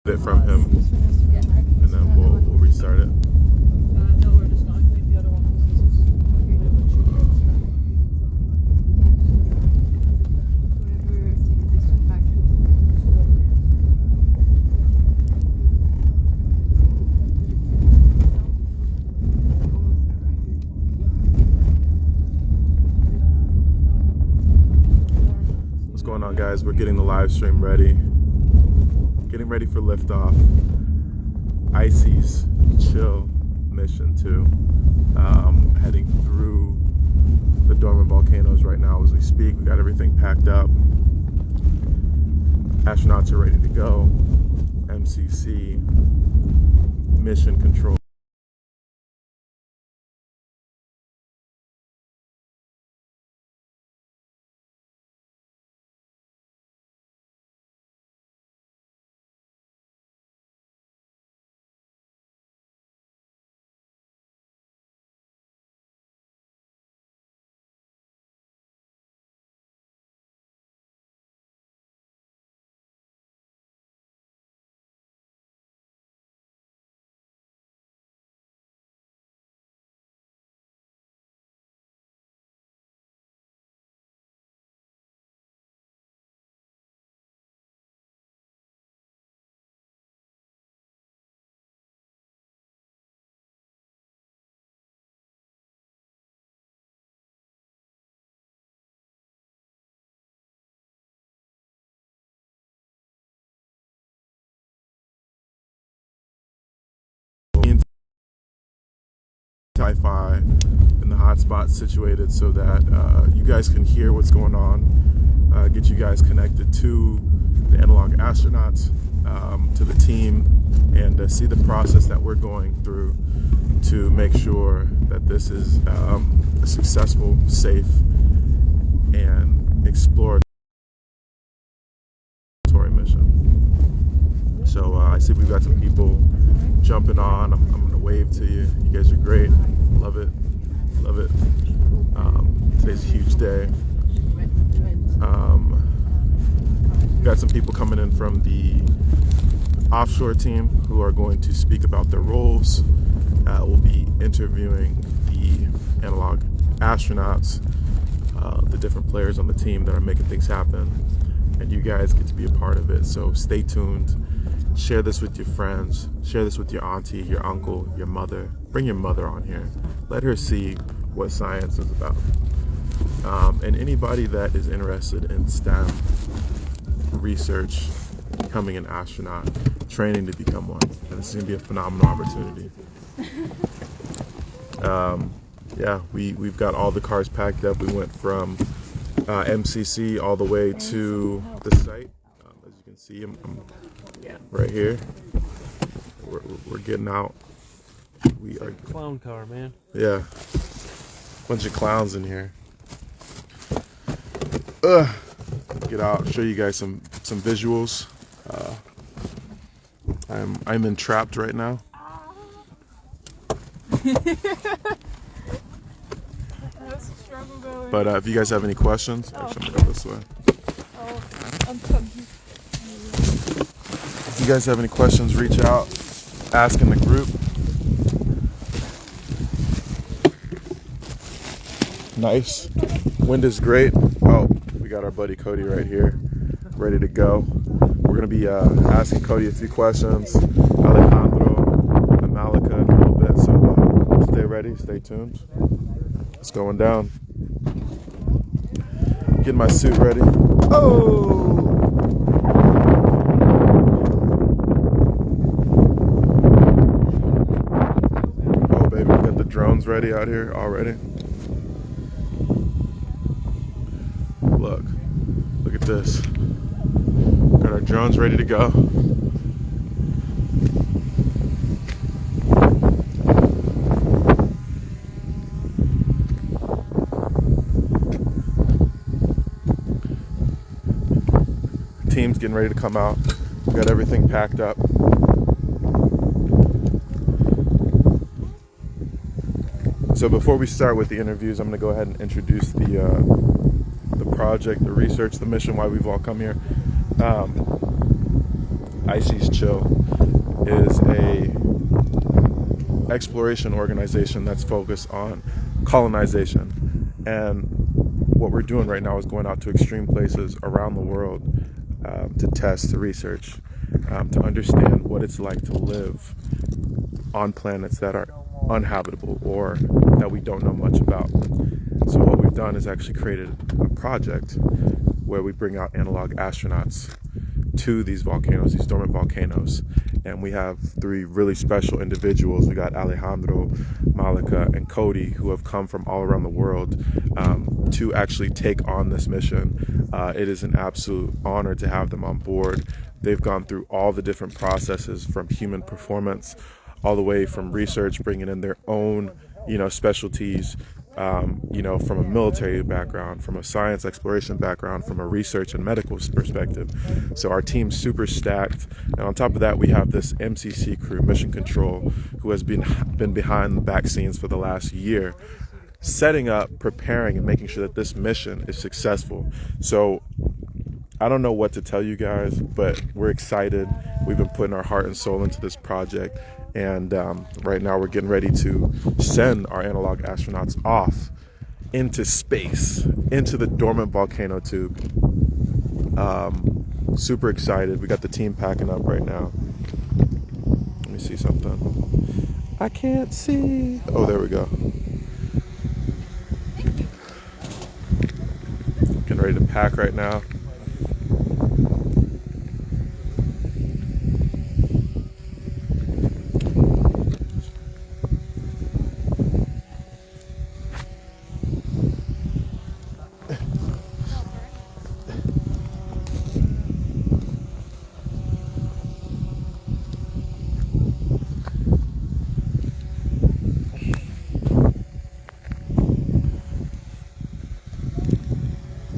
it from him, and then we'll restart it. No, we're just going to leave the other one. What's going on, guys? We're getting the live stream ready. Getting ready for liftoff. Icy's chill mission 2. Heading through the dormant volcanoes right now as we speak. We got everything packed up. Astronauts are ready to go. MCC mission control. Wi-Fi and the hotspot situated so that you guys can hear what's going on, get you guys connected to the analog astronauts, to the team, and see the process that we're going through to make sure that this is a successful, safe, and exploratory mission. So I see we've got some people jumping on. I'm gonna wave to you. You guys are great. Love it. Love it. Today's a huge day. Got some people coming in from the offshore team who are going to speak about their roles. We'll be interviewing the analog astronauts, the different players on the team that are making things happen, and you guys get to be a part of it. So stay tuned. Share this with your friends. Share this with your auntie, your uncle, your mother. Bring your mother on here. Let her see what science is about. And anybody that is interested in STEM research, becoming an astronaut, training to become one. And this is going to be a phenomenal opportunity. Yeah, we've got all the cars packed up. We went from MCC all the way to the site. As you can see, I'm right here. We're getting out. We are clown car, man. Yeah, bunch of clowns in here. Get out, show you guys some visuals. I'm entrapped right now. But if you guys have any questions, actually I'm gonna go this way. If you guys have any questions, reach out, ask in the group. Nice. Wind is great. Oh, we got our buddy Cody right here, ready to go. We're gonna be asking Cody a few questions, Alejandro and Malika in a little bit, so stay ready, stay tuned. It's going down. Getting my suit ready. Oh! Oh, baby, we got the drones ready out here already. Look at this. Got our drones ready to go. Team's getting ready to come out. We got everything packed up. So before we start with the interviews, I'm going to go ahead and introduce the project, the research, the mission, why we've all come here. Iceland is a exploration organization that's focused on colonization. And what we're doing right now is going out to extreme places around the world to test, to research, to understand what it's like to live on planets that are uninhabitable or that we don't know much about. So what we've done is actually created a project where we bring out analog astronauts to these volcanoes, these dormant volcanoes. And we have 3 really special individuals. We got Alejandro, Malika, and Cody, who have come from all around the world to actually take on this mission. It is an absolute honor to have them on board. They've gone through all the different processes from human performance, all the way from research, bringing in their own, specialties, from a military background, from a science exploration background, from a research and medical perspective. So our team's super stacked. And on top of that, we have this MCC crew, Mission Control, who has been behind the back scenes for the last year, setting up, preparing, and making sure that this mission is successful. So I don't know what to tell you guys, but we're excited. We've been putting our heart and soul into this project. And right now we're getting ready to send our analog astronauts off into space, into the dormant volcano tube. Super excited. We got the team packing up right now. Let me see something. I can't see. Oh, there we go. Getting ready to pack right now.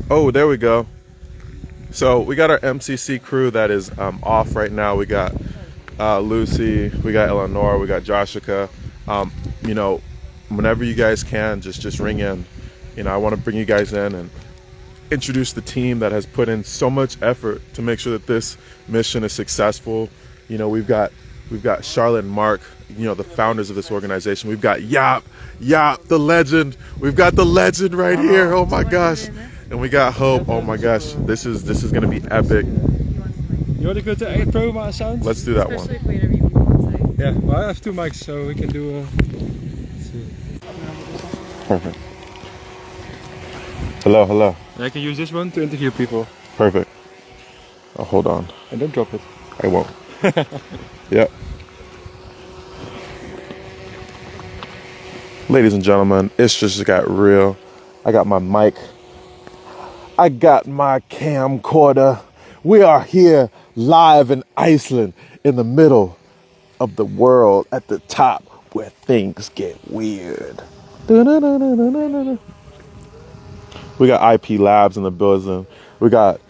Oh, there we go. So we got our MCC crew that is off right now. We got Lucy, we got Eleanor, we got Joshua. Whenever you guys can, just ring in. I want to bring you guys in and introduce the team that has put in so much effort to make sure that this mission is successful. We've got Charlotte and Mark, the founders of this organization. We've got Yap, the legend. We've got the legend right here. Oh my gosh. And we got Hope. Oh my gosh, this is gonna be epic. You want to go to promo sound? Let's do that Especially one. if we interview people on site. Yeah, well, I have 2 mics, so we can do. Perfect. Hello. I can use this one to interview people. Perfect. Oh, hold on. And don't drop it. I won't. Yep. Ladies and gentlemen, it's just got real. I got my mic. I got my camcorder. We are here live in Iceland, in the middle of the world, at the top where things get weird. We got IP Labs in the building. We got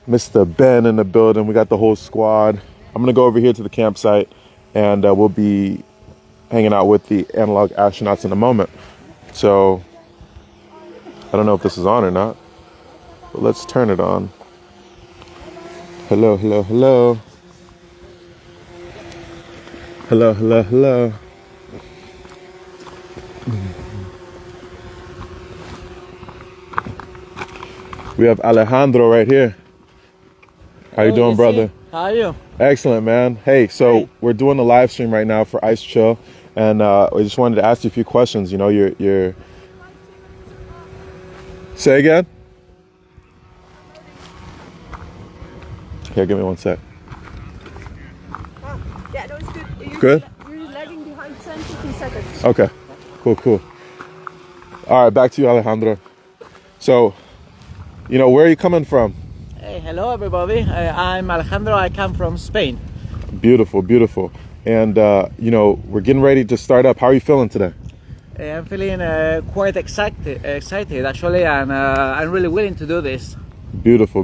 Mr. Ben in the building. We got the whole squad. I'm gonna go over here to the campsite, and we'll be hanging out with the analog astronauts in a moment. So I don't know if this is on or not, but let's turn it on. Hello. Hello. We have Alejandro right here. How you doing, brother? How are you? Excellent, man. Hey, so we're doing a live stream right now for Ice Chill, and I just wanted to ask you a few questions. You're Say again? Here, give me one sec. Yeah, no, it's good. Good? You're lagging behind 10-15 seconds. Okay, cool. All right, back to you, Alejandro. So, where are you coming from? Hey, hello everybody. I'm Alejandro. I come from Spain. Beautiful. And, we're getting ready to start up. How are you feeling today? I'm feeling quite excited actually, and I'm really willing to do this. Beautiful.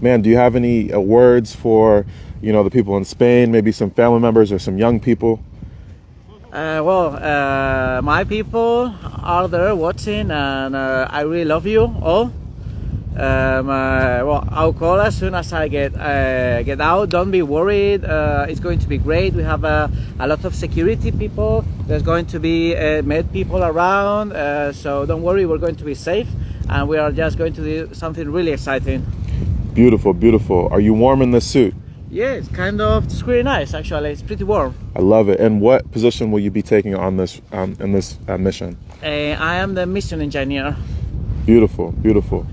Man, do you have any words for, the people in Spain, maybe some family members or some young people? My people are there watching, and I really love you all. Well, I'll call as soon as I get out. Don't be worried. It's going to be great. We have a lot of security people. There's going to be med people around. So don't worry. We're going to be safe, and we are just going to do something really exciting. Beautiful, beautiful. Are you warm in this suit? Yeah, it's pretty nice actually. It's pretty warm. I love it. And what position will you be taking on this in this mission? I am the mission engineer. Beautiful, beautiful.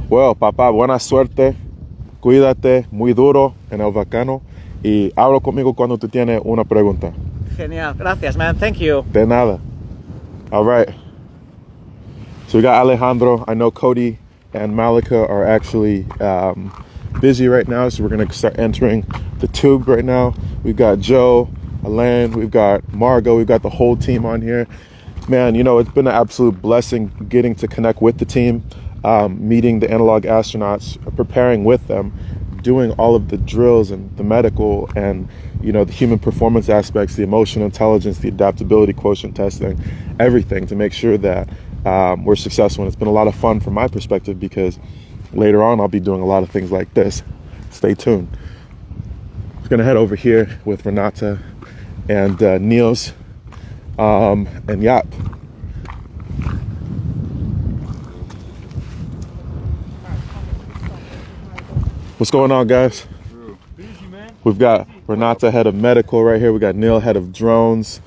Well, papá, buena suerte. Cuídate, muy duro en el volcán. Y habla conmigo cuando tú tienes una pregunta. Genial. Gracias, man. Thank you. De nada. All right. So we got Alejandro. I know Cody and Malika are actually busy right now, so we're going to start entering the tube right now. We've got Joe, Alain, we've got Margot, we've got the whole team on here. Man, you know, it's been an absolute blessing getting to connect with the team, meeting the analog astronauts, preparing with them, doing all of the drills and the medical and, you know, the human performance aspects, the emotional intelligence, the adaptability quotient testing, everything to make sure that we're successful. And it's been a lot of fun from my perspective because later on I'll be doing a lot of things like this. Stay tuned. I'm gonna head over here with Renata and Niels and Jaap. What's going on, guys? We've got Renata, head of medical right here. We got Neil, head of drones.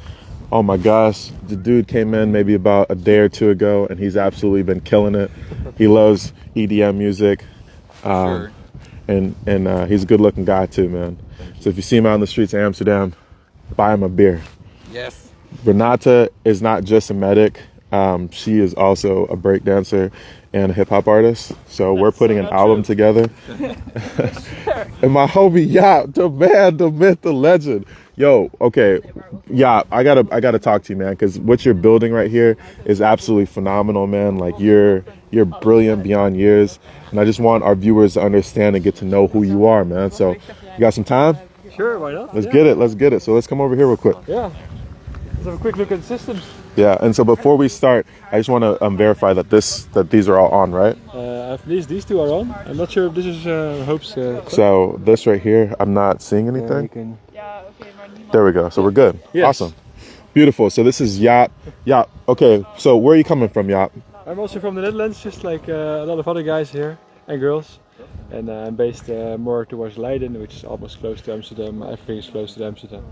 Oh my gosh, the dude came in maybe about a day or two ago and he's absolutely been killing it. He loves EDM music. Sure. And he's a good looking guy too, man. So if you see him out on the streets of Amsterdam, buy him a beer. Yes. Renata is not just a medic. She is also a breakdancer and a hip hop artist. So we're putting an album together. And my homie Jaap, the man, the myth, the legend. Yo, okay, Jaap, I gotta talk to you, man, because what you're building right here is absolutely phenomenal, man. Like you're brilliant beyond years, and I just want our viewers to understand and get to know who you are, man. So, you got some time? Sure, why not? Let's get it. Let's get it. So let's come over here real quick. Yeah. Let's have a quick look at the systems. Yeah, and so before we start, I just want to verify that these are all on, right? At least these two are on. I'm not sure if this is Hope's. So this right here, I'm not seeing anything. There we go. So we're good. Yes. Awesome. Beautiful. So this is Jaap. Jaap. Okay. So where are you coming from, Jaap? I'm also from the Netherlands, just like a lot of other guys here and girls. And I'm based more towards Leiden, which is almost close to Amsterdam. Everything is close to Amsterdam.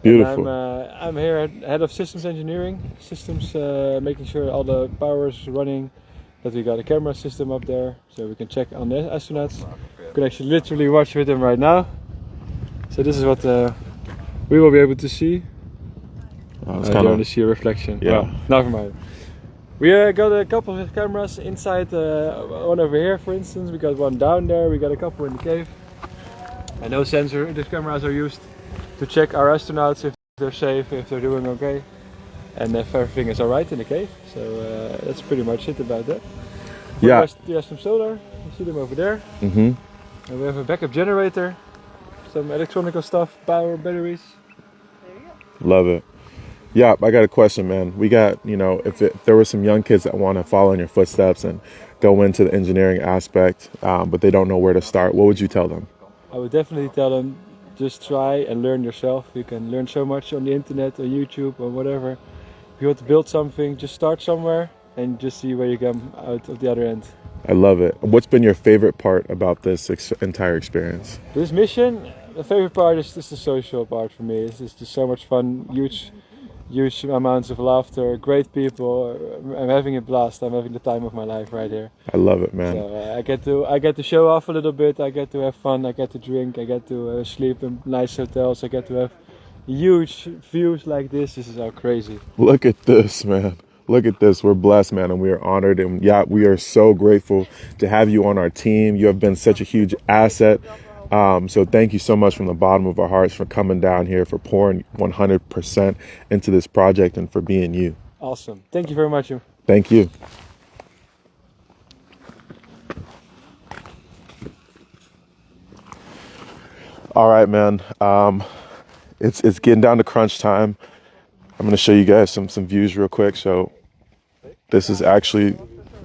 Beautiful. I'm here head of systems engineering, making sure all the power is running, that we got a camera system up there, so we can check on the astronauts. You can actually literally watch with them right now. So this is what we will be able to see. Oh, it's You kind only of see a reflection. Yeah. Well, never mind. We got a couple of cameras inside, one over here for instance, we got one down there, we got a couple in the cave. And those cameras are used to check our astronauts if they're safe, if they're doing okay, and if everything is alright in the cave. So that's pretty much it about that. For Yeah. the rest, we have some solar, you see them over there. Mm-hmm. And we have a backup generator, some electronic stuff, power, batteries. Love it. Yeah, I got a question, man. We got, you know, if there were some young kids that want to follow in your footsteps and go into the engineering aspect, but they don't know where to start, what would you tell them? I would definitely tell them, just try and learn yourself. You can learn so much on the internet, on YouTube, or whatever. If you want to build something, just start somewhere and just see where you come out of the other end. I love it. What's been your favorite part about this entire experience? This mission, the favorite part is just the social part for me. It's just so much fun, huge amounts of laughter, great people. I'm having a blast. I'm having the time of my life right here. I love it, man. So I get to show off a little bit. I get to have fun. I get to drink. I get to sleep in nice hotels. I get to have huge views like this. This is so crazy. Look at this, man. Look at this. We're blessed, man, and we are honored. And yeah, we are so grateful to have you on our team. You have been such a huge asset. So thank you so much from the bottom of our hearts for coming down here, for pouring 100% into this project, and for being you. Awesome. Thank you very much. Thank you. All right, man. It's getting down to crunch time. I'm gonna show you guys some views real quick. So this is actually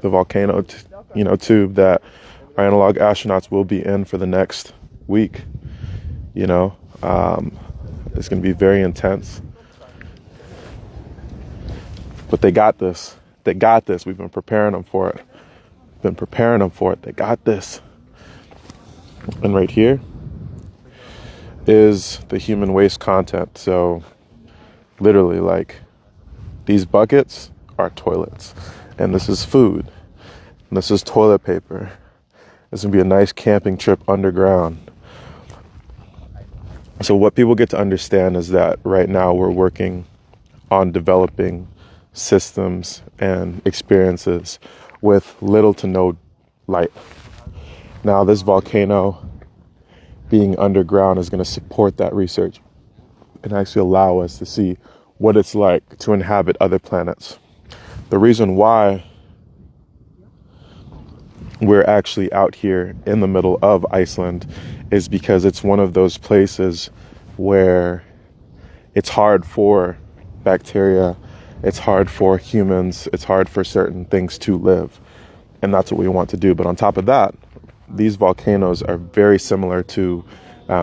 the volcano, tube that our analog astronauts will be in for the next week. You know, it's going to be very intense. But they got this. They got this. We've been preparing them for it. They got this. And right here is the human waste content. So literally, like, these buckets are toilets. And this is food. And this is toilet paper. This will be a nice camping trip underground. So what people get to understand is that right now we're working on developing systems and experiences with little to no light. Now, this volcano being underground is going to support that research and actually allow us to see what it's like to inhabit other planets. The reason why we're actually out here in the middle of Iceland is because it's one of those places where it's hard for bacteria, it's hard for humans, it's hard for certain things to live. And that's what we want to do. But on top of that, these volcanoes are very similar to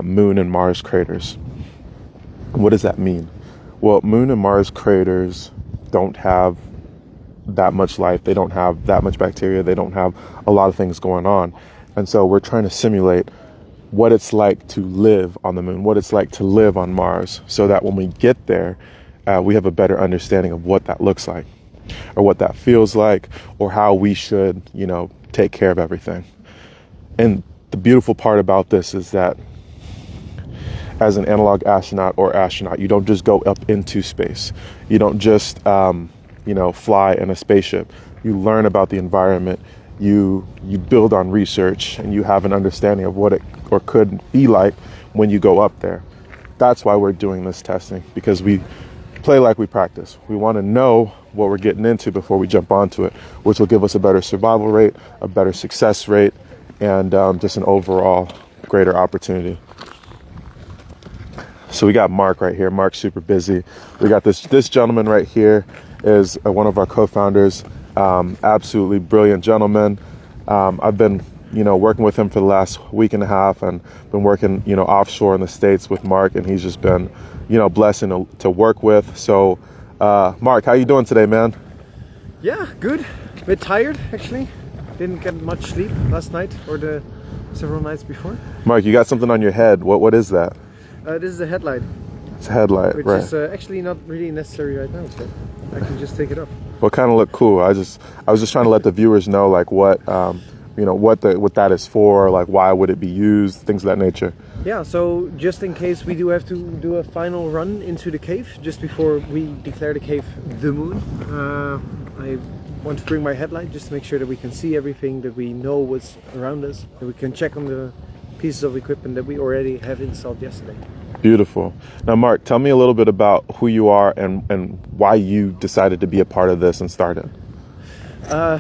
Moon and Mars craters. What does that mean? Well, Moon and Mars craters don't have that much life. They don't have that much bacteria. They don't have a lot of things going on. And so we're trying to simulate what it's like to live on the moon, what it's like to live on Mars, so that when we get there, we have a better understanding of what that looks like, or what that feels like, or how we should, you know, take care of everything. And the beautiful part about this is that as an analog astronaut, you don't just go up into space. You don't just, fly in a spaceship. You learn about the environment. You build on research, and you have an understanding of what it or could be like when you go up there. That's why we're doing this testing, because we play like we practice. We want to know what we're getting into before we jump onto it, which will give us a better survival rate, a better success rate, and just an overall greater opportunity. So we got Mark right here. Mark's super busy. We got this gentleman right here is one of our co-founders. Absolutely brilliant gentleman. I've been, working with him for the last week and a half, and been working, offshore in the States with Mark, and he's just been, blessing to work with. So, Mark, how you doing today, man? Yeah, good. A bit tired, actually. Didn't get much sleep last night or the several nights before. Mark, you got something on your head. What is that? This is a headlight. It's a headlight, which right? is actually not really necessary right now, so I can just take it off. Well, kind of look cool. I was just trying to let the viewers know, like, what what that is for, like, why would it be used, things of that nature. Yeah, so just in case we do have to do a final run into the cave, just before we declare the cave the moon, I want to bring my headlight just to make sure that we can see everything, that we know what's around us, that we can check on the pieces of equipment that we already have installed yesterday. Beautiful. Now, Mark, tell me a little bit about who you are and why you decided to be a part of this and start it.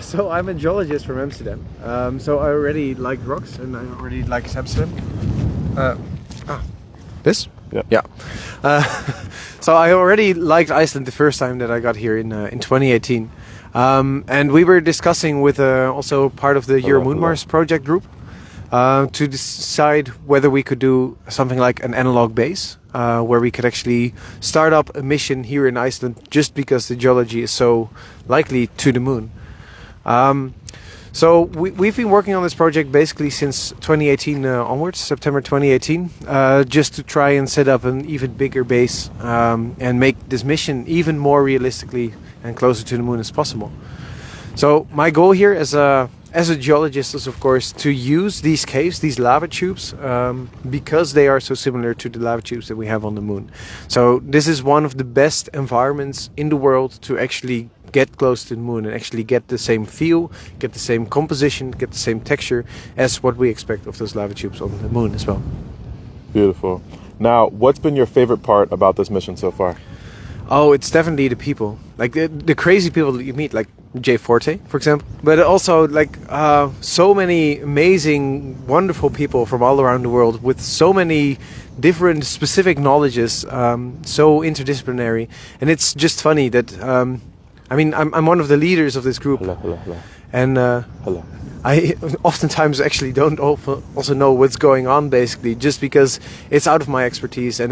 So I'm a geologist from Amsterdam. So I already like rocks, and I already like Amsterdam. This? Yeah. Yeah. So I already liked Iceland the first time that I got here in 2018. And we were discussing with also part of the Euro-Moon-Mars project group to decide whether we could do something like an analog base, where we could actually start up a mission here in Iceland just because the geology is so likely to the moon. So we've been working on this project basically since 2018 onwards, September 2018, just to try and set up an even bigger base and make this mission even more realistically and closer to the moon as possible. So my goal here as a geologist is, of course, to use these caves, these lava tubes, because they are so similar to the lava tubes that we have on the moon. So this is one of the best environments in the world to actually get close to the moon and actually get the same feel, get the same composition, get the same texture as what we expect of those lava tubes on the moon as well. Beautiful. Now, what's been your favorite part about this mission so far? Oh, it's definitely the people. Like the crazy people that you meet, like Jay Forte, for example. But also like so many amazing, wonderful people from all around the world with so many different specific knowledges, so interdisciplinary. And it's just funny that I mean, I'm one of the leaders of this group, Hello. and Hello. I oftentimes actually don't also know what's going on, basically, just because it's out of my expertise, and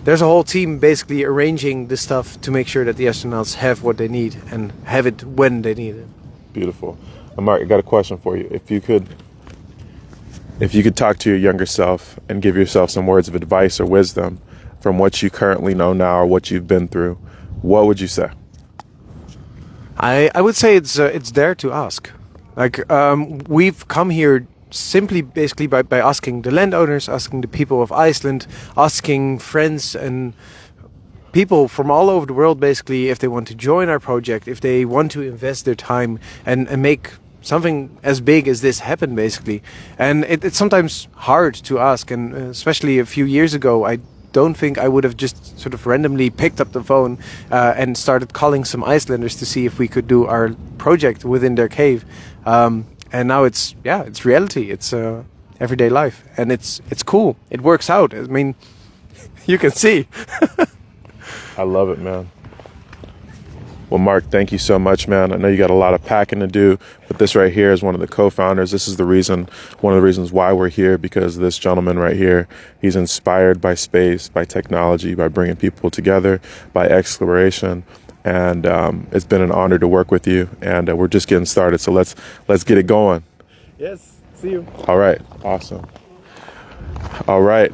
there's a whole team basically arranging this stuff to make sure that the astronauts have what they need and have it when they need it. Beautiful. Mark, I got a question for you. If you could talk to your younger self and give yourself some words of advice or wisdom from what you currently know now or what you've been through, what would you say? I would say it's there to ask. Like, we've come here simply basically by asking the landowners, asking the people of Iceland, asking friends and people from all over the world, basically, if they want to join our project, if they want to invest their time and make something as big as this happen, basically. And it's sometimes hard to ask, and especially a few years ago, I don't think I would have just sort of randomly picked up the phone and started calling some Icelanders to see if we could do our project within their cave. And now it's reality. It's everyday life, and it's cool. It works out. I mean, you can see. I love it, man. Well, Mark, thank you so much, man. I know you got a lot of packing to do, but this right here is one of the co-founders. This is one of the reasons why we're here, because this gentleman right here, he's inspired by space, by technology, by bringing people together, by exploration. And it's been an honor to work with you, and we're just getting started. So let's get it going. Yes, see you. All right, awesome. All right,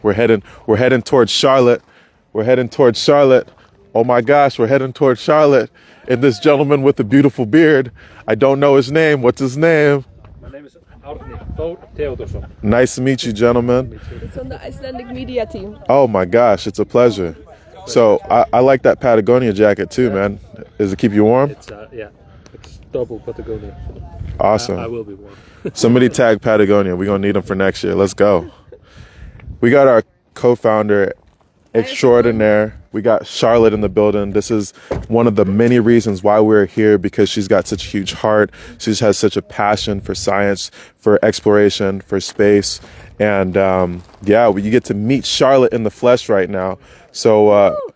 we're heading towards Charlotte. Oh my gosh, we're heading towards Charlotte. And this gentleman with the beautiful beard, I don't know his name. What's his name? My name is Árni Þór Theodorsson. Nice to meet you, gentlemen. It's on the Icelandic media team. Oh my gosh, it's a pleasure. So I like that Patagonia jacket too, man. Does it keep you warm? It's double Patagonia. Awesome. I will be warm. Somebody tag Patagonia. We're going to need them for next year. Let's go. We got our co-founder extraordinaire. We got Charlotte in the building. This is one of the many reasons why we're here, because she's got such a huge heart. She just has such a passion for science, for exploration, for space. And you get to meet Charlotte in the flesh right now. So,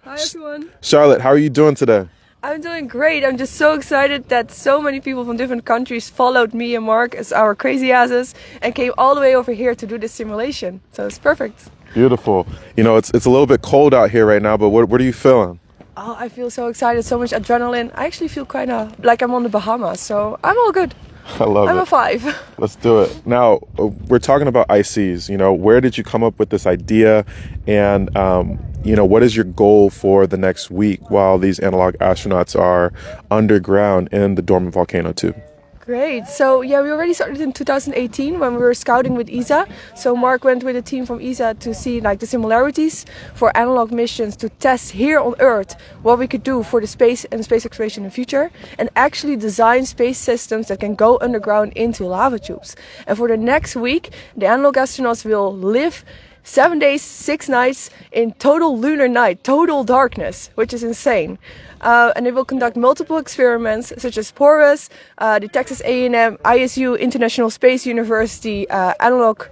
Hi everyone. Charlotte, how are you doing today? I'm doing great. I'm just so excited that so many people from different countries followed me and Mark as our crazy asses and came all the way over here to do this simulation. So it's perfect. Beautiful. You know, it's a little bit cold out here right now, but what are you feeling? Oh, I feel so excited, so much adrenaline. I actually feel kind of like I'm on the Bahamas, so I'm all good. I love it. I'm a 5. Let's do it. Now, we're talking about ICs. You know, where did you come up with this idea? And, what is your goal for the next week while these analog astronauts are underground in the dormant volcano tube? Great. So we already started in 2018 when we were scouting with ESA. So Mark went with a team from ESA to see the similarities for analog missions to test here on Earth what we could do for the space and space exploration in the future, and actually design space systems that can go underground into lava tubes. And for the next week, the analog astronauts will live 7 days, 6 nights in total lunar night, total darkness, which is insane. And they will conduct multiple experiments such as PORUS, the Texas A&M, ISU, International Space University, analog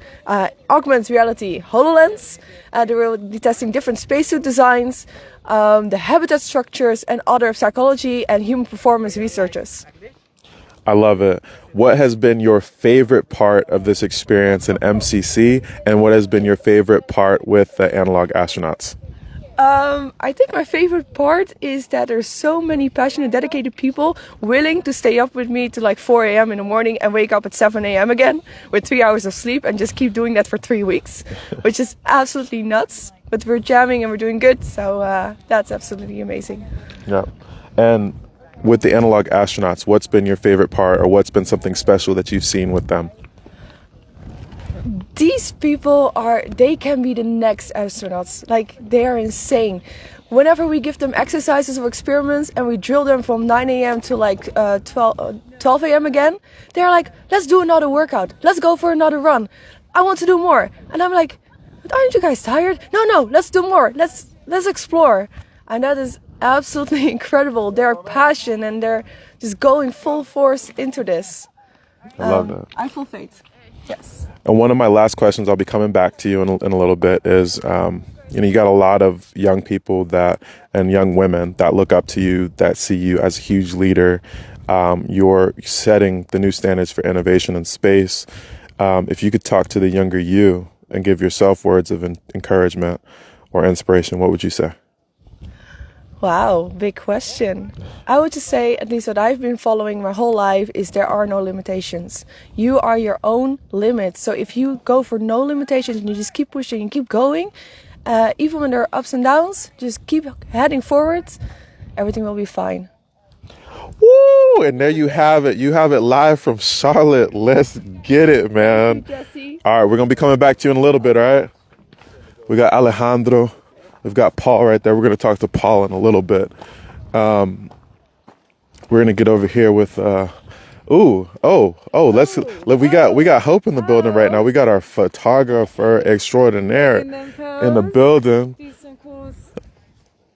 augmented reality HoloLens. They will be testing different spacesuit designs, the habitat structures, and other psychology and human performance researches. I love it. What has been your favorite part of this experience in MCC, and what has been your favorite part with the analog astronauts? I think my favorite part is that there's so many passionate, dedicated people willing to stay up with me to 4 a.m. in the morning and wake up at 7 a.m. again with 3 hours of sleep and just keep doing that for 3 weeks, which is absolutely nuts. But we're jamming and we're doing good, so that's absolutely amazing. Yeah. And with the analog astronauts, what's been your favorite part, or what's been something special that you've seen with them? These people they can be the next astronauts. They are insane. Whenever we give them exercises or experiments and we drill them from 9 a.m. to 12 a.m. again, they're like, let's do another workout. Let's go for another run. I want to do more. And I'm like, but aren't you guys tired? No, let's do more. Let's explore. And that is absolutely incredible. Their passion, and they're just going full force into this. I love that. I have full faith. Yes. And one of my last questions, I'll be coming back to you in a little bit, is You know, you got a lot of young people that and young women that look up to you, that see you as a huge leader. You're setting the new standards for innovation in space. If you could talk to the younger you and give yourself words of encouragement or inspiration, what would you say? Wow, big question. I would just say, at least what I've been following my whole life, is there are no limitations. You are your own limit. So if you go for no limitations and you just keep pushing and keep going, even when there are ups and downs, just keep heading forwards, everything will be fine. Woo! And there you have it. You have it live from Charlotte. Let's get it, man. Thank you, Jesse. All right, we're going to be coming back to you in a little bit, all right? We got Alejandro. We've got Paul right there. We're going to talk to Paul in a little bit. We're going to get over here with we got Hope in the building right now. We got our photographer extraordinaire in the building. Do some cool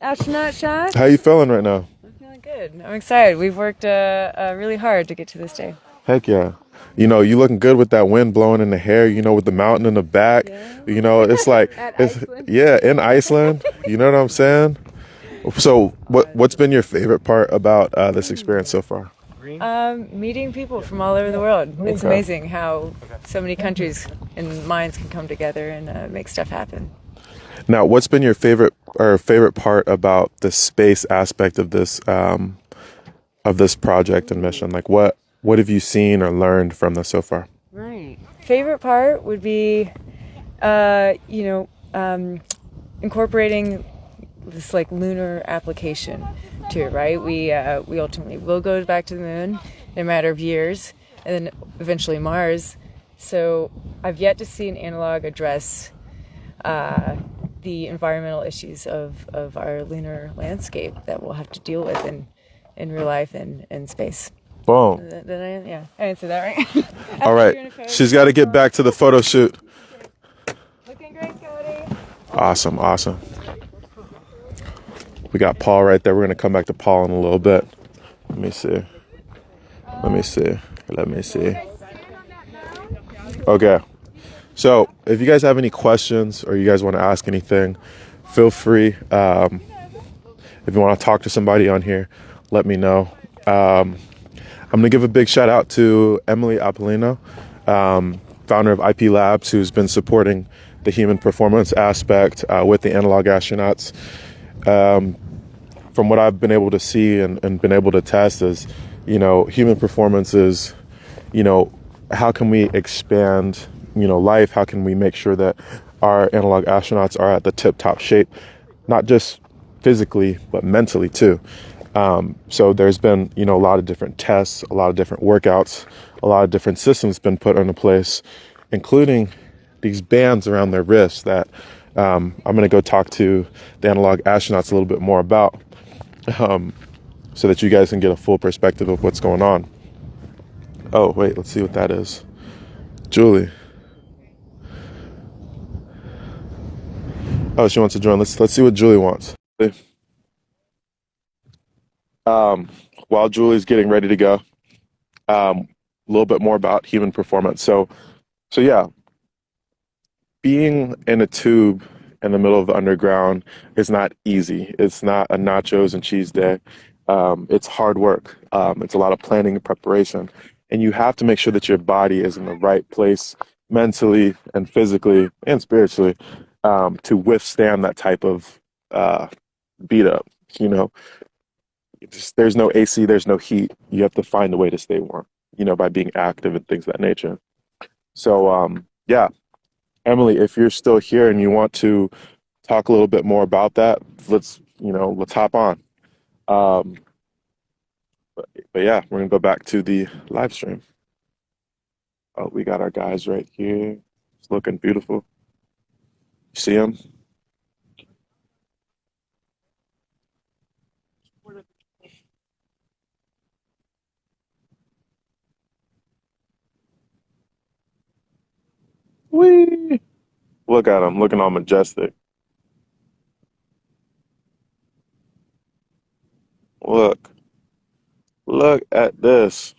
astronaut shots. How you feeling right now? I'm feeling good. I'm excited. We've worked really hard to get to this day. Heck yeah. You know, you looking good with that wind blowing in the hair, you know, with the mountain in the back. Yeah. You know, it's like Iceland. yeah, in Iceland. You know what I'm saying? So what's been your favorite part about this experience so far? Meeting people from all over the world. It's amazing how so many countries and minds can come together and make stuff happen. Now, what's been your favorite part about the space aspect of this project and mission? Like what have you seen or learned from this so far? Right. Favorite part would be, incorporating this like lunar application to it, right? We ultimately will go back to the moon in a matter of years, and then eventually Mars. So I've yet to see an analog address the environmental issues of our lunar landscape that we'll have to deal with in real life and in space. Boom. I answered that right. All right. She's got to get back to the photo shoot. Looking great, Cody. Awesome. We got Paul right there. We're going to come back to Paul in a little bit. Let me see. Okay. So if you guys have any questions or you guys want to ask anything, feel free. If you want to talk to somebody on here, let me know. I'm going to give a big shout out to Emily Apollino, founder of IP Labs, who's been supporting the human performance aspect with the analog astronauts. From what I've been able to see and been able to test is, you know, human performance is, you know, how can we expand, you know, life? How can we make sure that our analog astronauts are at the tip-top shape, not just physically, but mentally too. So there's been, you know, a lot of different tests, a lot of different workouts, a lot of different systems been put into place, including these bands around their wrists that I'm going to go talk to the analog astronauts a little bit more about, so that you guys can get a full perspective of what's going on. Oh, wait, let's see what that is. Julie. Oh, she wants to join. Let's see what Julie wants. While Julie's getting ready to go, a little bit more about human performance. So yeah, being in a tube in the middle of the underground is not easy. It's not a nachos and cheese day. It's hard work. It's a lot of planning and preparation. And you have to make sure that your body is in the right place mentally and physically and spiritually to withstand that type of beat up. You know, there's no AC, there's no heat. You have to find a way to stay warm, you know, by being active and things of that nature. So, yeah, Emily, if you're still here and you want to talk a little bit more about that, let's hop on. But yeah, we're gonna go back to the live stream. Oh, we got our guys right here. It's looking beautiful. You see them? Whee! Look at them, looking all majestic. Look at this.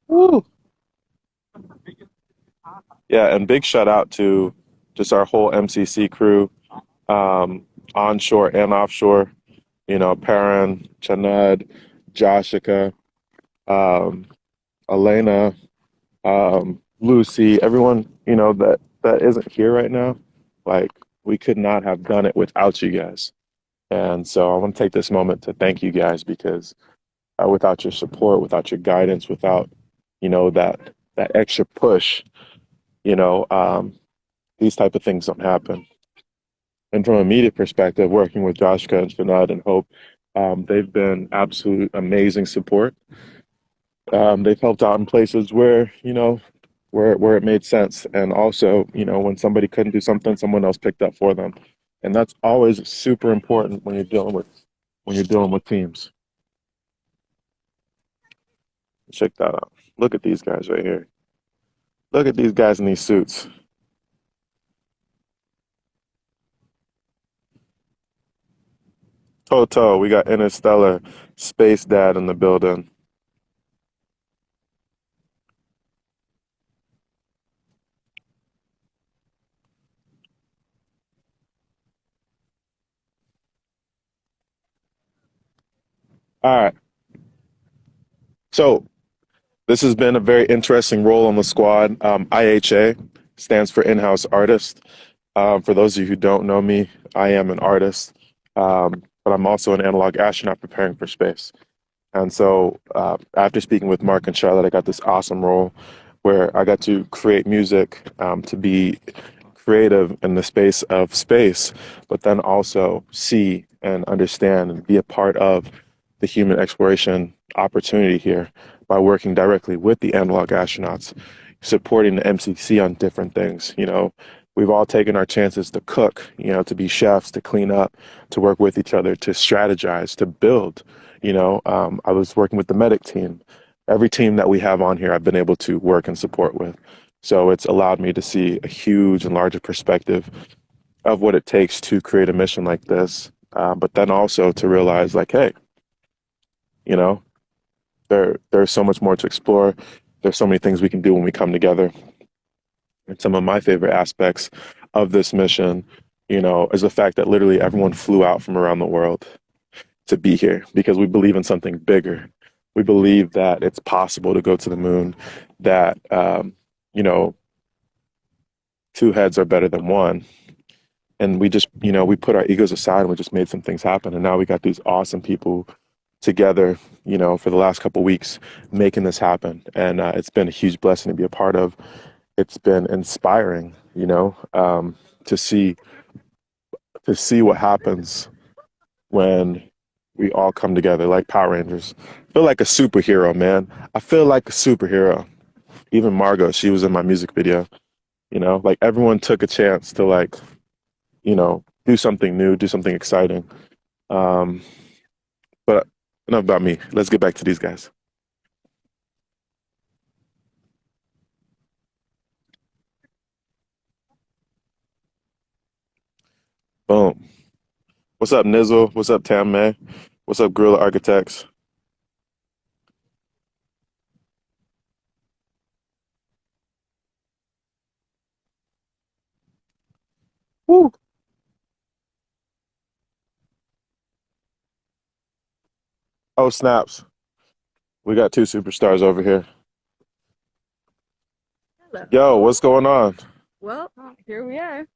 Woo! Yeah, and big shout out to just our whole MCC crew, onshore and offshore. You know, Perrin, Chanud, Joshika, um, Elena, Lucy, everyone, you know, that isn't here right now. Like, we could not have done it without you guys. And so I want to take this moment to thank you guys because without your support, without your guidance, without, you know, that extra push, you know, these type of things don't happen. And from a media perspective, working with Joshka and Shanad and Hope, they've been absolute amazing support. They've helped out in places where, you know, where it made sense. And also, you know, when somebody couldn't do something, someone else picked up for them. And that's always super important when you're dealing with teams. Check that out. Look at these guys right here. Look at these guys in these suits. Toto, we got Interstellar Space Dad in the building. All right. So this has been a very interesting role on the squad. IHA stands for in-house artist. For those of you who don't know me, I am an artist, but I'm also an analog astronaut preparing for space. And so after speaking with Mark and Charlotte, I got this awesome role where I got to create music to be creative in the space of space, but then also see and understand and be a part of the human exploration opportunity here by working directly with the analog astronauts, supporting the MCC on different things. You know, we've all taken our chances to cook, you know, to be chefs, to clean up, to work with each other, to strategize, to build. You know, I was working with the medic team. Every team that we have on here, I've been able to work and support with. So it's allowed me to see a huge and larger perspective of what it takes to create a mission like this. But then also to realize, like, hey, you know, there's so much more to explore. There's so many things we can do when we come together. And some of my favorite aspects of this mission, you know, is the fact that literally everyone flew out from around the world to be here because we believe in something bigger. We believe that it's possible to go to the moon, that, you know, two heads are better than one. And we just, you know, we put our egos aside and we just made some things happen. And now we got these awesome people together, you know, for the last couple of weeks making this happen. And it's been a huge blessing to be a part of. It's been inspiring, you know, to see what happens when we all come together like Power Rangers. I feel like a superhero, man. I feel like a superhero. Even Margot, she was in my music video, you know, like everyone took a chance to, like, you know, do something new, do something exciting. But enough about me. Let's get back to these guys. Boom. What's up, Nizzle? What's up, Tam May? What's up, Guerrilla Architects? Woo. Oh, snaps. We got two superstars over here. Hello. Yo, what's going on? Well, here we are.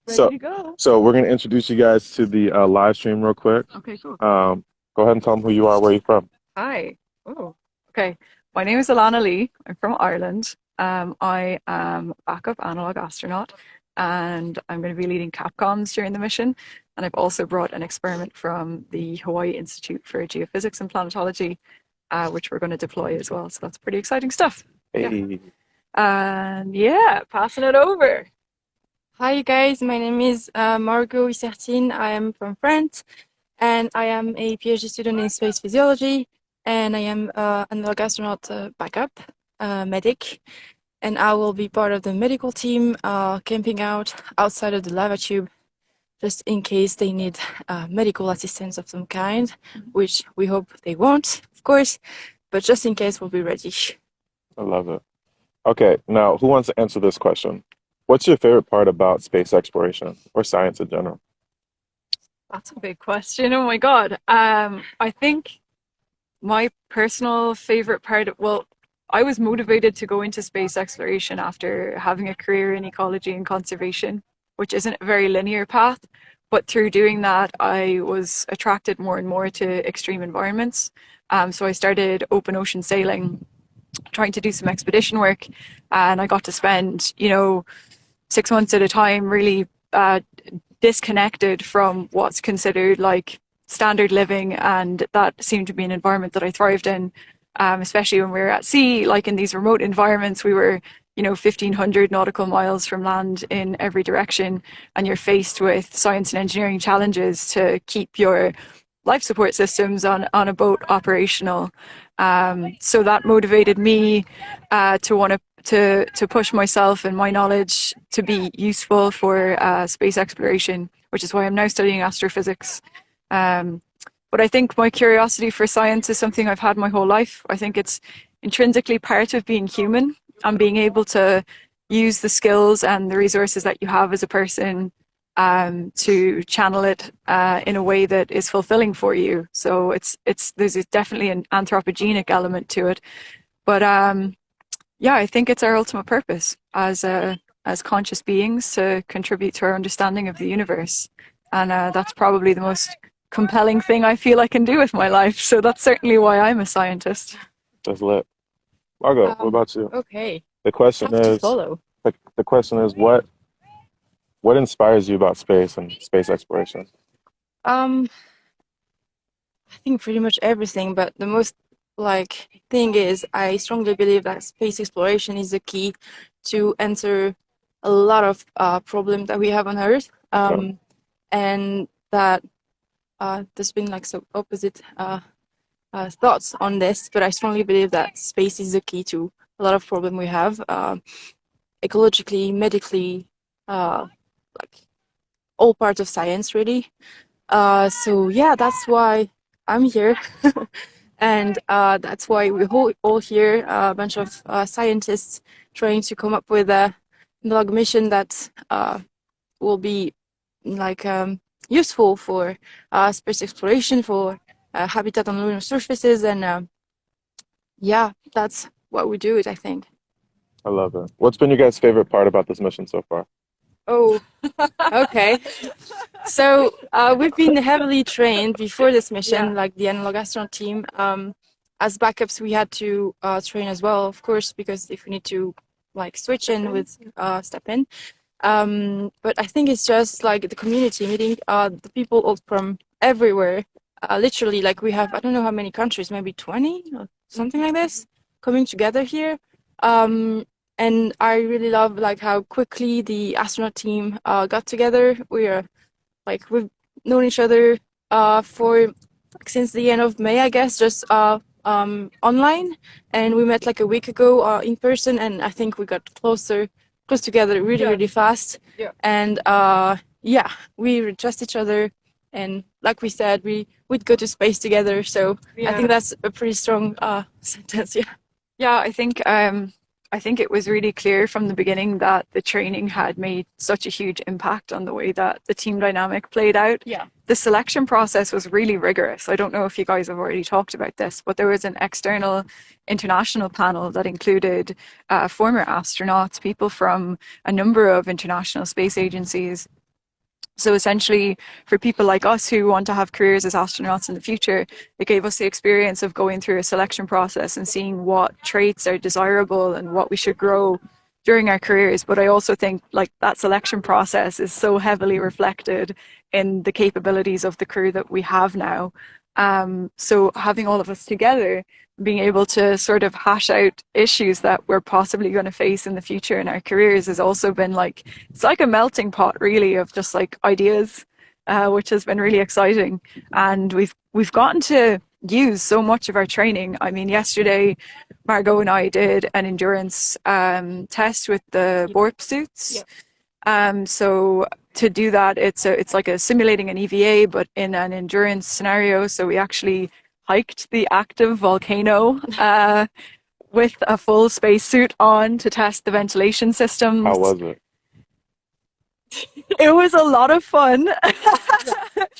Ready So, to go. so we're going to introduce you guys to the live stream real quick. Okay, cool. Go ahead and tell them who you are, where you're from. Hi. Oh, okay. My name is Alana Lee. I'm from Ireland. I am a backup analog astronaut, and I'm going to be leading Capcoms during the mission. And I've also brought an experiment from the Hawaii Institute for Geophysics and Planetology, which we're going to deploy as well. So that's pretty exciting stuff. Hey. And yeah, passing it over. Hi, you guys. My name is Margot Issertine. I am from France, and I am a PhD student in space physiology. And I am an analog astronaut backup medic, and I will be part of the medical team, camping out outside of the lava tube, just in case they need medical assistance of some kind, which we hope they won't, of course, but just in case, we'll be ready. I love it. Okay, now who wants to answer this question? What's your favorite part about space exploration or science in general? That's a big question. Oh my God. I think my personal favorite part, well, I was motivated to go into space exploration after having a career in ecology and conservation, which isn't a very linear path. But through doing that, I was attracted more and more to extreme environments. So I started open ocean sailing, trying to do some expedition work, and I got to spend, 6 months at a time really disconnected from what's considered like standard living, and that seemed to be an environment that I thrived in, especially when we were at sea, like in these remote environments. We were 1,500 nautical miles from land in every direction, and you're faced with science and engineering challenges to keep your life support systems on a boat operational. So that motivated me to want to push myself and my knowledge to be useful for space exploration, which is why I'm now studying astrophysics. But I think my curiosity for science is something I've had my whole life. I think it's intrinsically part of being human and being able to use the skills and the resources that you have as a person to channel it in a way that is fulfilling for you. So there's definitely an anthropogenic element to it. But yeah, I think it's our ultimate purpose as conscious beings to contribute to our understanding of the universe. And that's probably the most compelling thing I feel I can do with my life. So that's certainly why I'm a scientist. That's lit. Margot, what about you? Okay. The question Tough to is, follow. the question is, what inspires you about space and space exploration? I think pretty much everything, but the most thing is I strongly believe that space exploration is the key to answer a lot of problems that we have on Earth, and that there's been some opposite thoughts on this, but I strongly believe that space is the key to a lot of problems we have, ecologically, medically, all parts of science, really. So yeah, that's why I'm here. And that's why we're all here, a bunch of scientists trying to come up with a mission that will be useful for space exploration, for habitat on lunar surfaces, and yeah, that's what we do, I think. I love it. What's been your guys' favorite part about this mission so far? Oh, okay. So we've been heavily trained before this mission, like the analog astronaut team. As backups, we had to train as well, of course, because if we need to switch in with step in. But I think it's just the community meeting the people all from everywhere. Literally, we have, I don't know how many countries, maybe 20 or something like this, coming together here. And I really love how quickly the astronaut team got together. We've known each other for since the end of May, I guess, just online, and we met a week ago in person, and I think we got close together really fast. Yeah. And yeah, we trust each other, and like we said, we'd go to space together. So I think that's a pretty strong sentence. Yeah, I think it was really clear from the beginning that the training had made such a huge impact on the way that the team dynamic played out. Yeah. The selection process was really rigorous. I don't know if you guys have already talked about this, but there was an external international panel that included former astronauts, people from a number of international space agencies. So essentially, for people like us who want to have careers as astronauts in the future, it gave us the experience of going through a selection process and seeing what traits are desirable and what we should grow during our careers. But I also think that selection process is so heavily reflected in the capabilities of the crew that we have now. So having all of us together, being able to sort of hash out issues that we're possibly going to face in the future in our careers has also been it's like a melting pot really of just ideas, which has been really exciting. And we've gotten to use so much of our training. I mean, yesterday Margot and I did an endurance test with the warp suits. Yeah. So to do that, it's like simulating an EVA, but in an endurance scenario. So we actually hiked the active volcano with a full spacesuit on to test the ventilation systems. How was it? It was a lot of fun.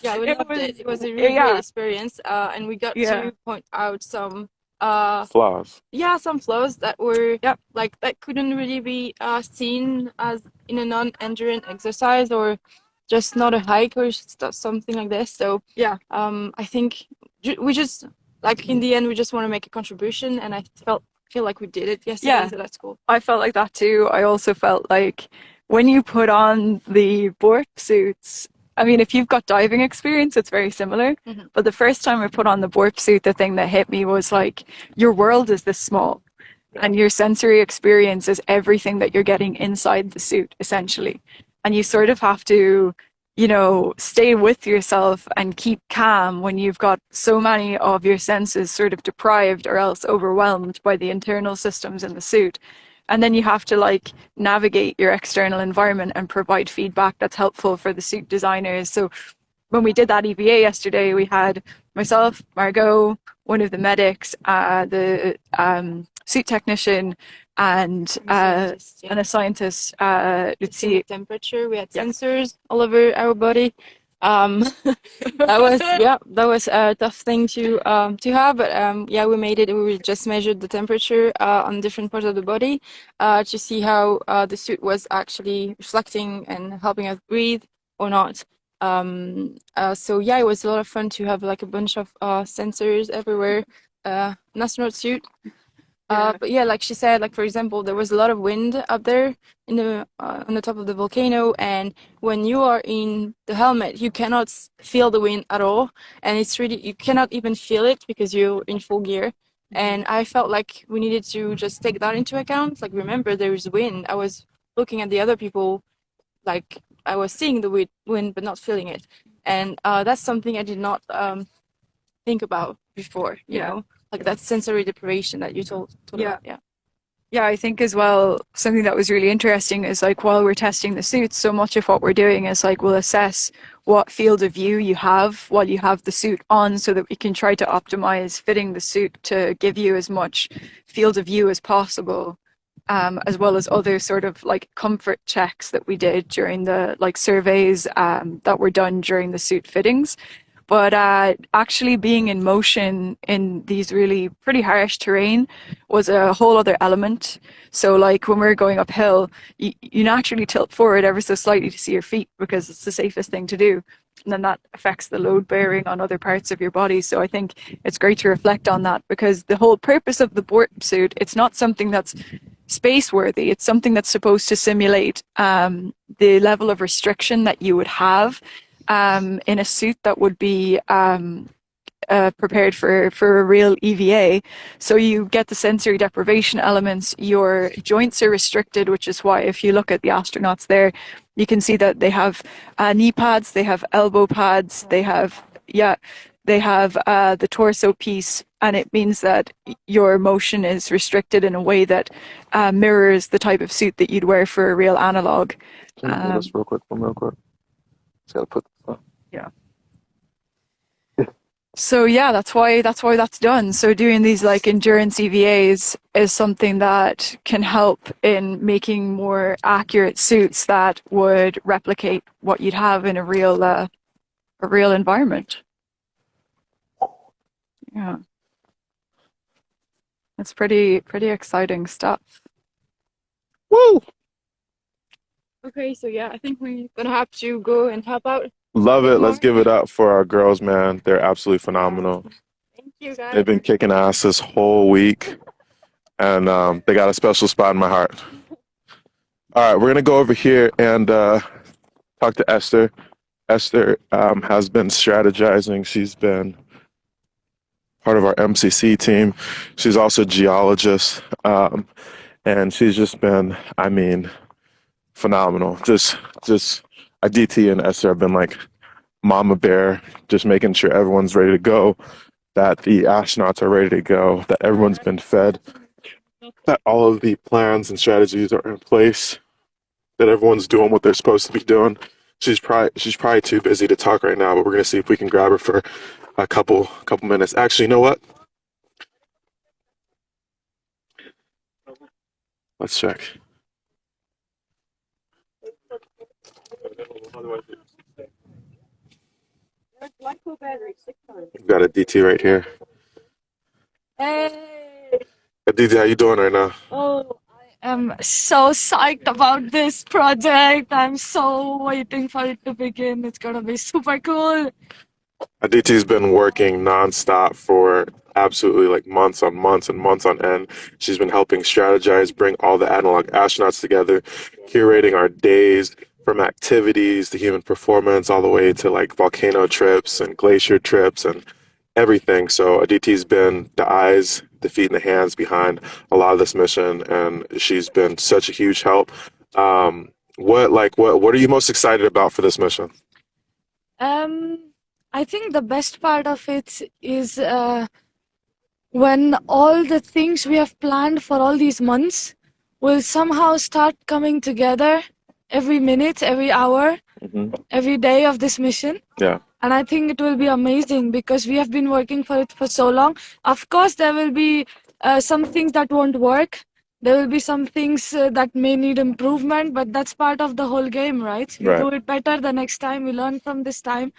Yeah, we loved it. It was a really yeah. great experience, and we got Yeah. to point out some Flaws. yeah, some flaws that were like that couldn't really be seen as in a non-endurance exercise or just not a hike or something like this. So Yeah. I think we just like in the end we just want to make a contribution, and I feel like we did it yesterday. Yeah. So that's cool. I felt like that too. I also felt like when you put on the BORP suits, I mean, if you've got diving experience, it's very similar. Mhm. But the first time I put on the BORP suit, the thing that hit me was like, your world is this small. And your sensory experience is everything that you're getting inside the suit, essentially. And you sort of have to, you know, stay with yourself and keep calm when you've got so many of your senses sort of deprived or else overwhelmed by the internal systems in the suit. And then you have to like navigate your external environment and provide feedback that's helpful for the suit designers. So when we did that EVA yesterday, we had myself, Margot, one of the medics, the suit technician, and a scientist. Let's see, temperature. We had sensors all over our body. That was a tough thing to have, but yeah, we made it. We just measured the temperature on different parts of the body to see how the suit was actually reflecting and helping us breathe or not. So yeah, it was a lot of fun to have like a bunch of sensors everywhere. An astronaut suit. But yeah, like she said, like for example, there was a lot of wind up there in the on the top of the volcano, and when you are in the helmet, you cannot feel the wind at all, and it's really you cannot even feel it because you're in full gear. And I felt like we needed to just take that into account. Like remember, there is wind. I was looking at the other people, like I was seeing the wind but not feeling it, and that's something I did not think about before. You know. Like that sensory deprivation that you told about. Yeah, I think as well, something that was really interesting is like while we're testing the suits, so much of what we're doing is like we'll assess what field of view you have while you have the suit on so that we can try to optimize fitting the suit to give you as much field of view as possible. As well as other sort of like comfort checks that we did during the like surveys that were done during the suit fittings. But actually being in motion in these really pretty harsh terrain was a whole other element. So like when we're going uphill, you naturally tilt forward ever so slightly to see your feet because it's the safest thing to do. And then that affects the load bearing on other parts of your body. So I think it's great to reflect on that because the whole purpose of the BORP suit, it's not something that's space worthy. It's something that's supposed to simulate the level of restriction that you would have in a suit that would be prepared for a real EVA. So you get the sensory deprivation elements, your joints are restricted, which is why if you look at the astronauts there, you can see that they have knee pads, they have elbow pads, they have the torso piece, and it means that your motion is restricted in a way that mirrors the type of suit that you'd wear for a real analog. Can you do this real quick? Just gotta put this on. Yeah. So yeah, that's why that's done. So doing these like endurance EVAs is something that can help in making more accurate suits that would replicate what you'd have in a real environment. Yeah. It's pretty exciting stuff. Woo! Okay, so yeah, I think we're gonna have to go and help out. Love it. Let's give it up for our girls, man. They're absolutely phenomenal. Thank you, guys. They've been kicking ass this whole week, and they got a special spot in my heart. All right, we're gonna go over here and talk to Esther. Esther has been strategizing. She's been part of our MCC team. She's also a geologist, and she's just been, I mean, phenomenal. Just DT and Esther have been like mama bear, just making sure everyone's ready to go, that the astronauts are ready to go, that everyone's been fed, that all of the plans and strategies are in place, that everyone's doing what they're supposed to be doing. She's probably too busy to talk right now, but we're gonna see if we can grab her for a couple minutes. Actually, you know what? Let's check. We've got a DT right here. Hey! DT, how you doing right now? Oh, I am so psyched about this project. I'm so waiting for it to begin. It's gonna be super cool. Aditi's been working nonstop for absolutely like months on months and months on end. She's been helping strategize, bring all the analog astronauts together, curating our days from activities to human performance, all the way to like volcano trips and glacier trips and everything. So Aditi's been the eyes, the feet, and the hands behind a lot of this mission, and she's been such a huge help. What are you most excited about for this mission? I think the best part of it is when all the things we have planned for all these months will somehow start coming together every minute, every hour, every day of this mission. Yeah. And I think it will be amazing because we have been working for it for so long. Of course, there will be some things that won't work. There will be some things that may need improvement, but that's part of the whole game, right? We do it better the next time. We learn from this time.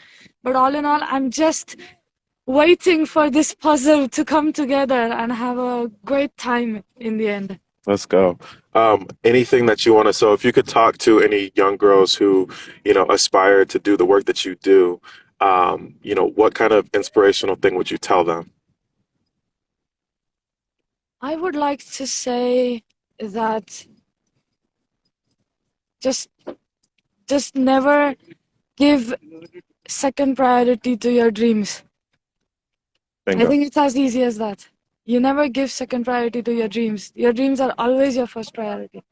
But all in all, I'm just waiting for this puzzle to come together and have a great time in the end. Let's go. Anything that you want to, so if you could talk to any young girls who, aspire to do the work that you do, what kind of inspirational thing would you tell them? I would like to say that just never give second priority to your dreams. Bingo. I think it's as easy as that. You never give second priority to your dreams. Your dreams are always your first priority.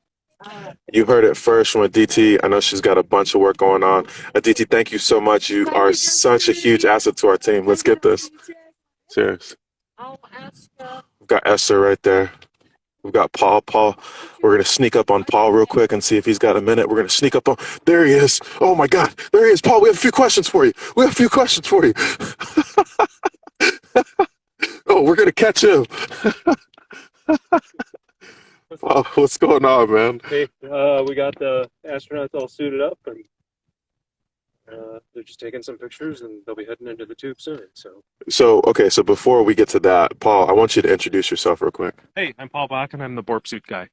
You heard it first from Aditi. I know she's got a bunch of work going on. Aditi, thank you so much. You are such a huge asset to our team. Let's get this. Cheers. We've got Esther right there. We've got Paul. We're going to sneak up on Paul real quick and see if he's got a minute. We're going to sneak up on. There he is. Oh my God. There he is. Paul, we have a few questions for you. Oh, we're going to catch him. Paul, what's going on, man? Hey, we got the astronauts all suited up, and they're just taking some pictures, and they'll be heading into the tube soon. So before we get to that, Paul, I want you to introduce yourself real quick. Hey, I'm Paul Bach, and I'm the Borp suit guy.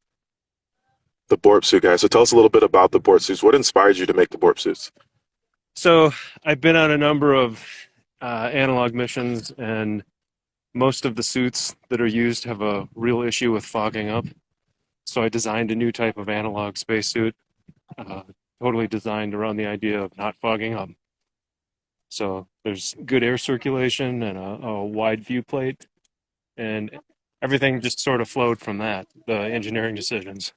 The Borp suit guy. So tell us a little bit about the Borp suits. What inspired you to make the Borp suits? So I've been on a number of analog missions, and most of the suits that are used have a real issue with fogging up. So I designed a new type of analog spacesuit, totally designed around the idea of not fogging up. So there's good air circulation and a wide view plate, and everything just sort of flowed from that, the engineering decisions.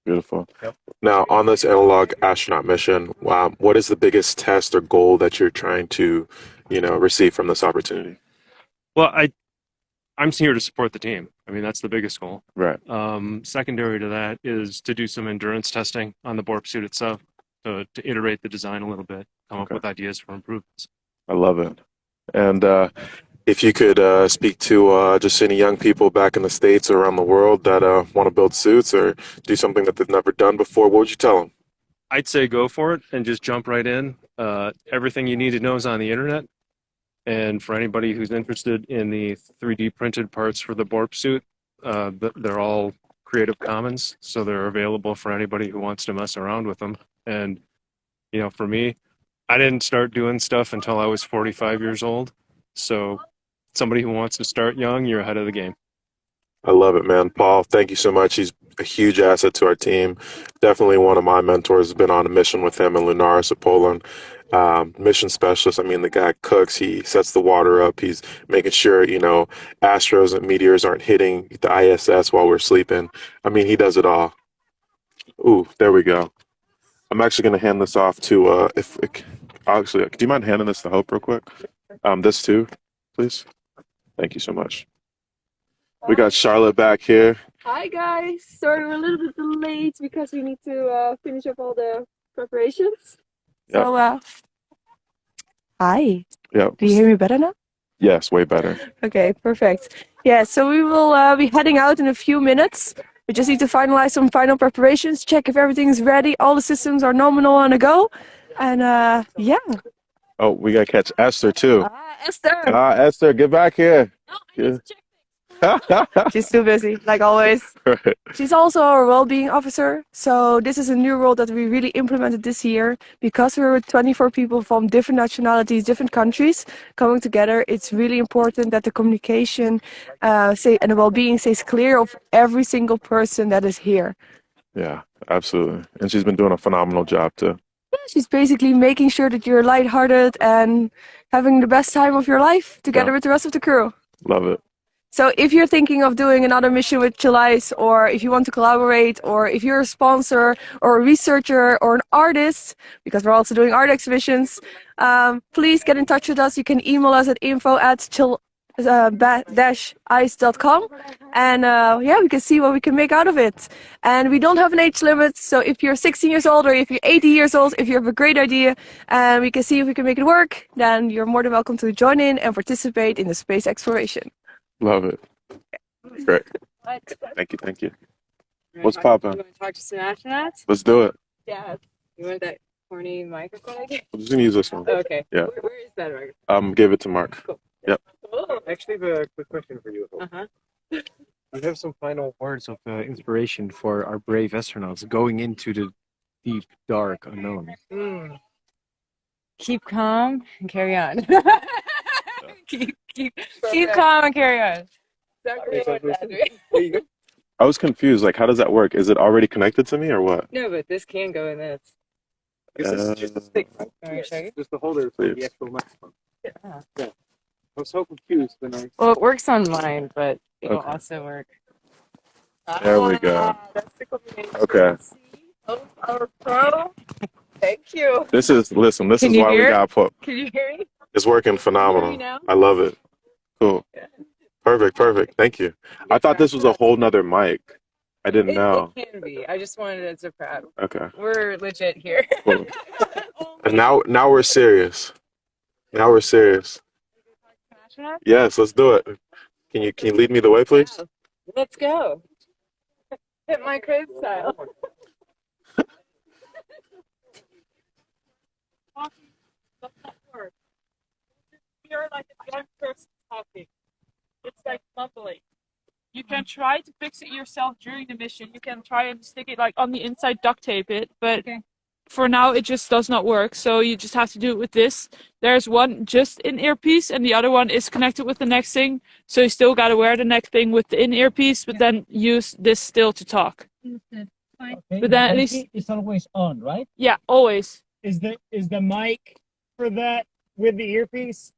Beautiful. Yep. Now, on this analog astronaut mission, what is the biggest test or goal that you're trying to, receive from this opportunity? Well, I'm here to support the team. I mean, that's the biggest goal. Right. Secondary to that is to do some endurance testing on the Borp suit itself, to iterate the design a little bit, come up with ideas for improvements. I love it. And if you could speak to just any young people back in the States or around the world that want to build suits or do something that they've never done before, what would you tell them? I'd say go for it and just jump right in. Everything you need to know is on the internet. And for anybody who's interested in the 3D printed parts for the Borp suit, they're all Creative Commons, so they're available for anybody who wants to mess around with them. And, for me, I didn't start doing stuff until I was 45 years old. So somebody who wants to start young, you're ahead of the game. I love it, man. Paul, thank you so much. He's a huge asset to our team. Definitely one of my mentors. Has been on a mission with him in Lunar, Poland. Mission specialist. I mean, the guy cooks. He sets the water up. He's making sure, astros and meteors aren't hitting the ISS while we're sleeping. I mean, he does it all. Ooh, there we go. I'm actually going to hand this off to, do you mind handing this to Hope real quick? This too, please. Thank you so much. We got Charlotte back here. Hi guys, sorry we're a little bit late because we need to finish up all the preparations. Yep. So, hi. Yeah. Do you hear me better now? Yes, way better. Okay, perfect. Yeah, so we will be heading out in a few minutes. We just need to finalize some final preparations, check if everything's ready, all the systems are nominal on a go, and yeah. Oh, we gotta catch Esther too. Esther! Esther, get back here. She's too busy, like always. Right. She's also our well-being officer, so this is a new role that we really implemented this year. Because we're with 24 people from different nationalities, different countries coming together, it's really important that the communication and the well-being stays clear of every single person that is here. Yeah, absolutely. And she's been doing a phenomenal job too. Yeah, she's basically making sure that you're lighthearted and having the best time of your life together with the rest of the crew. Love it. So if you're thinking of doing another mission with Chalice, or if you want to collaborate, or if you're a sponsor or a researcher or an artist, because we're also doing art exhibitions, please get in touch with us. You can email us at info@ice.com, and yeah, we can see what we can make out of it. And we don't have an age limit, so if you're 16 years old or if you're 80 years old, if you have a great idea and we can see if we can make it work, then you're more than welcome to join in and participate in the space exploration. Love it. Great. Thank you, thank you. What's poppin'? You want to talk to some astronauts? Let's do it. Yeah. You want that corny microphone again? I'm just gonna use this one. Okay. Yeah. Where is that microphone? Give it to Mark. Cool. Yep. Actually, I have a quick question for you. We have some final words of inspiration for our brave astronauts going into the deep, dark unknown. Keep calm and carry on. keep calm and carry on. I was confused. Like, how does that work? Is it already connected to me or what? No, but this can go in this. This is just a stick, right? Just the holder for the actual microphone. Yeah. I was so confused when I... Well, it works on mine, but it'll Okay. also work. There we go. That's the combination. Okay. Our pro. Thank you. This is Can why you we hear? got put. Can you hear me? It's working phenomenal. Can you hear me now? I love it. Cool. Yeah. Perfect. Thank you. I thought this was a whole nother mic. I didn't know. It can be. I just wanted it so proud. Okay. We're legit here. Cool. And now we're serious. Now we're serious. Yes, let's do it. Can you lead me the way, please? Yeah. Let's go. Hit my crib style. You're like a young person talking. It's like mumbling. You can try to fix it yourself during the mission. You can try and stick it like on the inside, duct tape it, but for now it just does not work. So you just have to do it with this. There's one just in earpiece and the other one is connected with the next thing. So you still gotta wear the next thing with the in earpiece, but then use this still to talk. Okay. But then at least It's always on, right? yeah, always. Is the mic for that with the earpiece?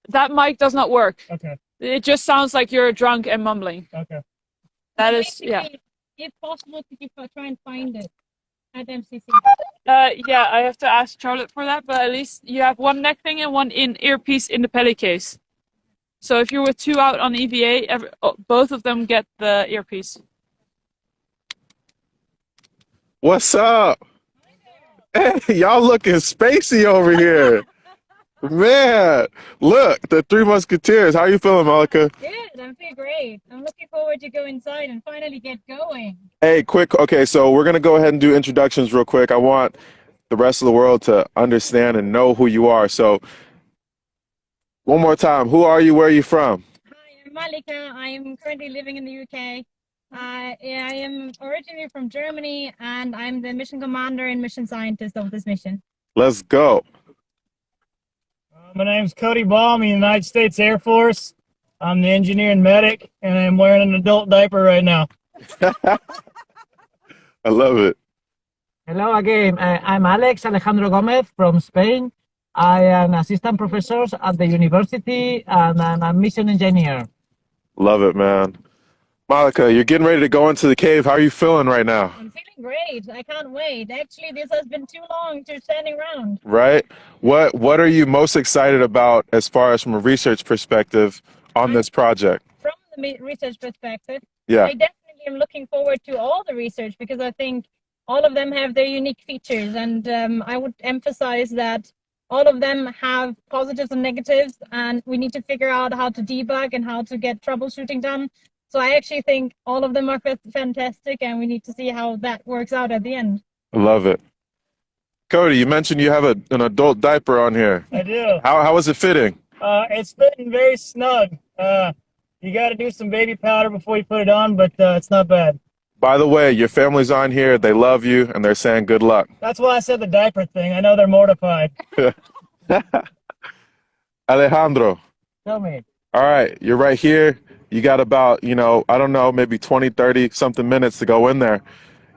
That mic does not work. Okay. It just sounds like you're drunk and mumbling. Okay. That is yeah. If possible, could you try and find it at MCC? Yeah, I have to ask Charlotte for that, but at least you have one neck thing and one in earpiece in the Peli case. So if you're with two out on EVA, both of them get the earpiece. What's up? Hey, y'all looking spacey over here. Man, look, the Three Musketeers. How you feeling, Malika? Good, I'm feeling great. I'm looking forward to go inside and finally get going. Hey, okay, so we're going to go ahead and do introductions real quick. I want the rest of the world to understand and know who you are. So, one more time, who are you? Where are you from? Hi, I'm Malika. I'm currently living in the UK. I am originally from Germany, and I'm the mission commander and mission scientist of this mission. Let's go. My name's Cody Baum, in the United States Air Force. I'm the engineer and medic, and I'm wearing an adult diaper right now. I love it. Hello again. I'm Alex Alejandro Gomez from Spain. I am assistant professor at the university, and I'm a mission engineer. Love it, man. Malika, you're getting ready to go into the cave. How are you feeling right now? I'm feeling great. I can't wait. Actually, this has been too long to standing around. Right? What are you most excited about as far as from a research perspective on this project? From the research perspective, Yeah. I definitely am looking forward to all the research because I think all of them have their unique features, and I would emphasize that all of them have positives and negatives, and we need to figure out how to debug and how to get troubleshooting done. So I actually think all of them are fantastic, and we need to see how that works out at the end. I love it. Cody, you mentioned you have an adult diaper on here. I do. How is it fitting? It's fitting very snug. You got to do some baby powder before you put it on, but it's not bad. By the way, your family's on here. They love you, and they're saying good luck. That's why I said the diaper thing. I know they're mortified. Alejandro. Tell me. All right, you're right here. You got about, I don't know, maybe 20, 30 something minutes to go in there.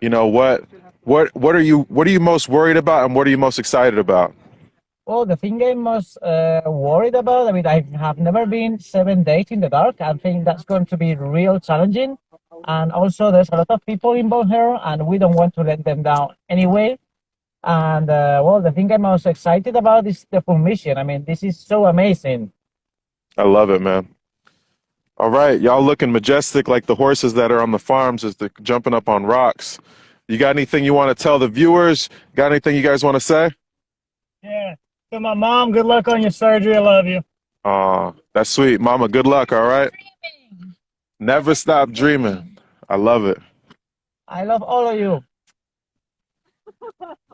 What are you most worried about, and what are you most excited about? Well, the thing I'm most worried about, I mean, I have never been 7 days in the dark. I think that's going to be real challenging. And also, there's a lot of people involved here, and we don't want to let them down anyway. And well, the thing I'm most excited about is the full mission. I mean, this is so amazing. I love it, man. All right, y'all looking majestic like the horses that are on the farms as they're jumping up on rocks. You got anything you want to tell the viewers? Got anything you guys want to say? Yeah. To my mom, good luck on your surgery. I love you. Aw, that's sweet. Mama, good luck, all right? Never stop dreaming. I love it. I love all of you.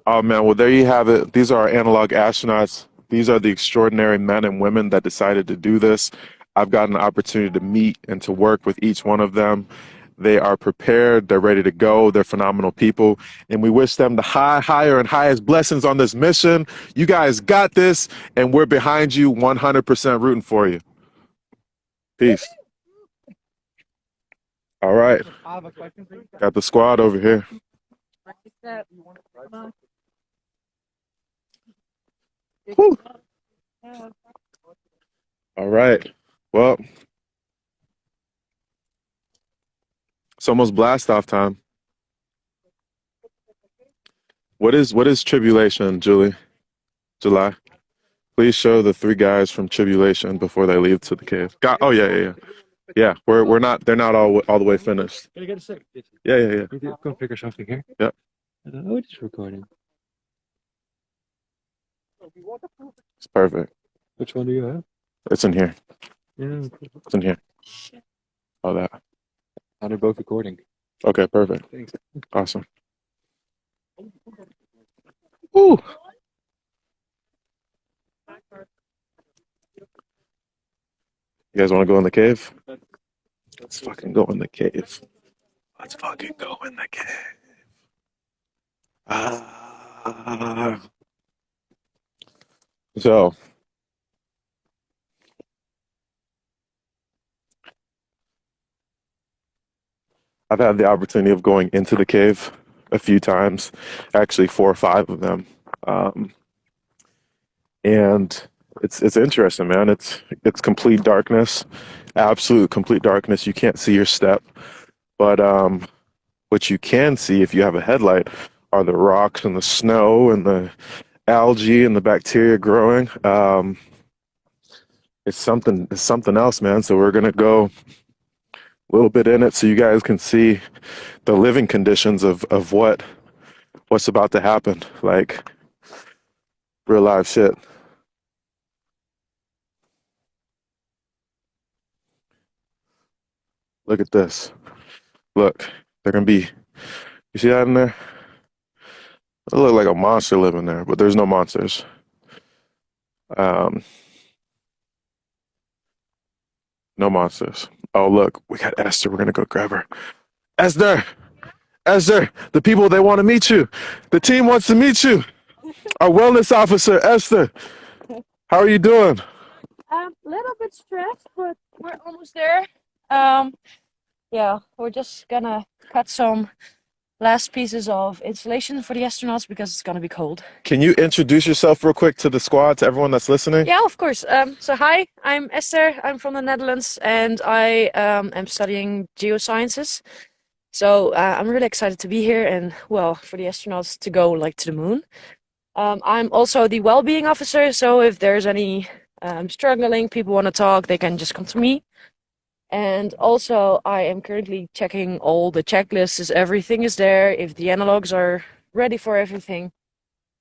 Oh, man, well, there you have it. These are our analog astronauts. These are the extraordinary men and women that decided to do this. I've gotten an opportunity to meet and to work with each one of them. They are prepared. They're ready to go. They're phenomenal people. And we wish them the higher and highest blessings on this mission. You guys got this, and we're behind you 100% rooting for you. Peace. All right. Got the squad over here. Whew. All right. Well, it's almost blast off time. What is tribulation, Julie? July? Please show the 3 guys from tribulation before they leave to the cave. Oh yeah. Yeah, we're not. They're not all the way finished. Can I get a sec? Yeah. Need to configure something here. Yeah. I don't know it is recording. It's perfect. Which one do you have? It's in here. Yeah. It's in here. Oh, that. Oh, they're both recording. Okay, perfect. Thanks. Awesome. Woo. You guys want to go in the cave? Let's fucking go in the cave. Let's fucking go in the cave. So, I've had the opportunity of going into the cave a few times, actually 4 or 5 of them, and it's interesting, man. It's complete darkness, absolute complete darkness. You can't see your step, but what you can see if you have a headlight are the rocks and the snow and the algae and the bacteria growing. It's something else, man. So we're gonna go a little bit in it so you guys can see the living conditions of what's about to happen, like real live shit. Look at this. Look, they're gonna be, you see that in there? It look like a monster living there, but there's no monsters. No monsters. Oh, look, we got Esther. We're gonna go grab her. Esther, the people, they want to meet you. The team wants to meet you. Our wellness officer, Esther. How are you doing? Little bit stressed, but we're almost there. Yeah, we're just gonna cut some last pieces of insulation for the astronauts because it's gonna be cold. Can you introduce yourself real quick to the squad, to everyone that's listening? Yeah, of course. So hi, I'm Esther. I'm from the Netherlands, and I am studying geosciences. So I'm really excited to be here, and well, for the astronauts to go like to the moon. I'm also the well-being officer, so if there's any struggling, people want to talk, they can just come to me. And also, I am currently checking all the checklists, if everything is there, if the analogs are ready for everything,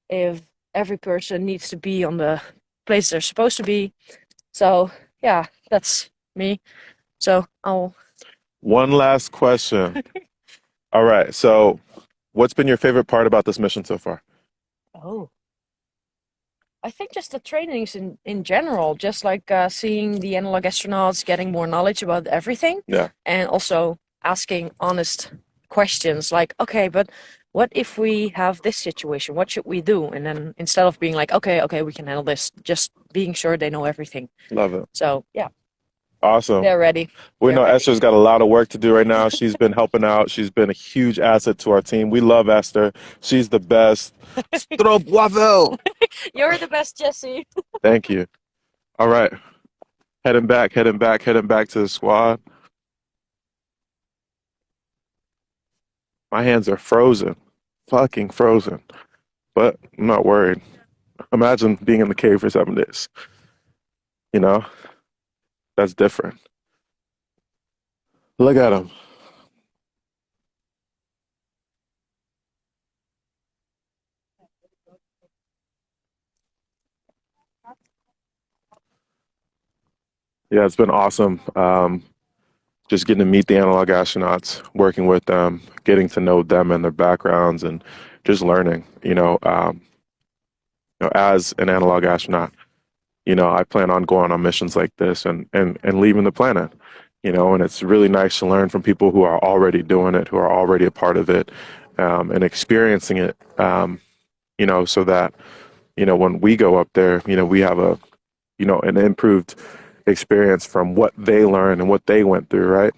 if every person needs to be on the place they're supposed to be. So, yeah, that's me. So, I'll One last question. All right. So, what's been your favorite part about this mission so far? Oh, I think just the trainings in general, just like seeing the analog astronauts getting more knowledge about everything, Yeah. and also asking honest questions like, okay, but what if we have this situation? What should we do? And then instead of being like, okay, we can handle this, just being sure they know everything. Love it. So yeah, Awesome. they're ready. We know They're ready. Esther's got a lot of work to do right now. She's been helping out. She's been a huge asset to our team. We love Esther. She's the best. Stroopwafel. You're the best, Jesse. Thank you. All right. Heading back to the squad. My hands are frozen. Fucking frozen. But I'm not worried. Imagine being in the cave for 7 days. You know? That's different. Look at him. Yeah, it's been awesome. Just getting to meet the analog astronauts, working with them, getting to know them and their backgrounds, and just learning. As an analog astronaut, I plan on going on missions like this and leaving the planet. And it's really nice to learn from people who are already doing it, who are already a part of it, and experiencing it. So that when we go up there, we have an improved experience from what they learned and what they went through, right?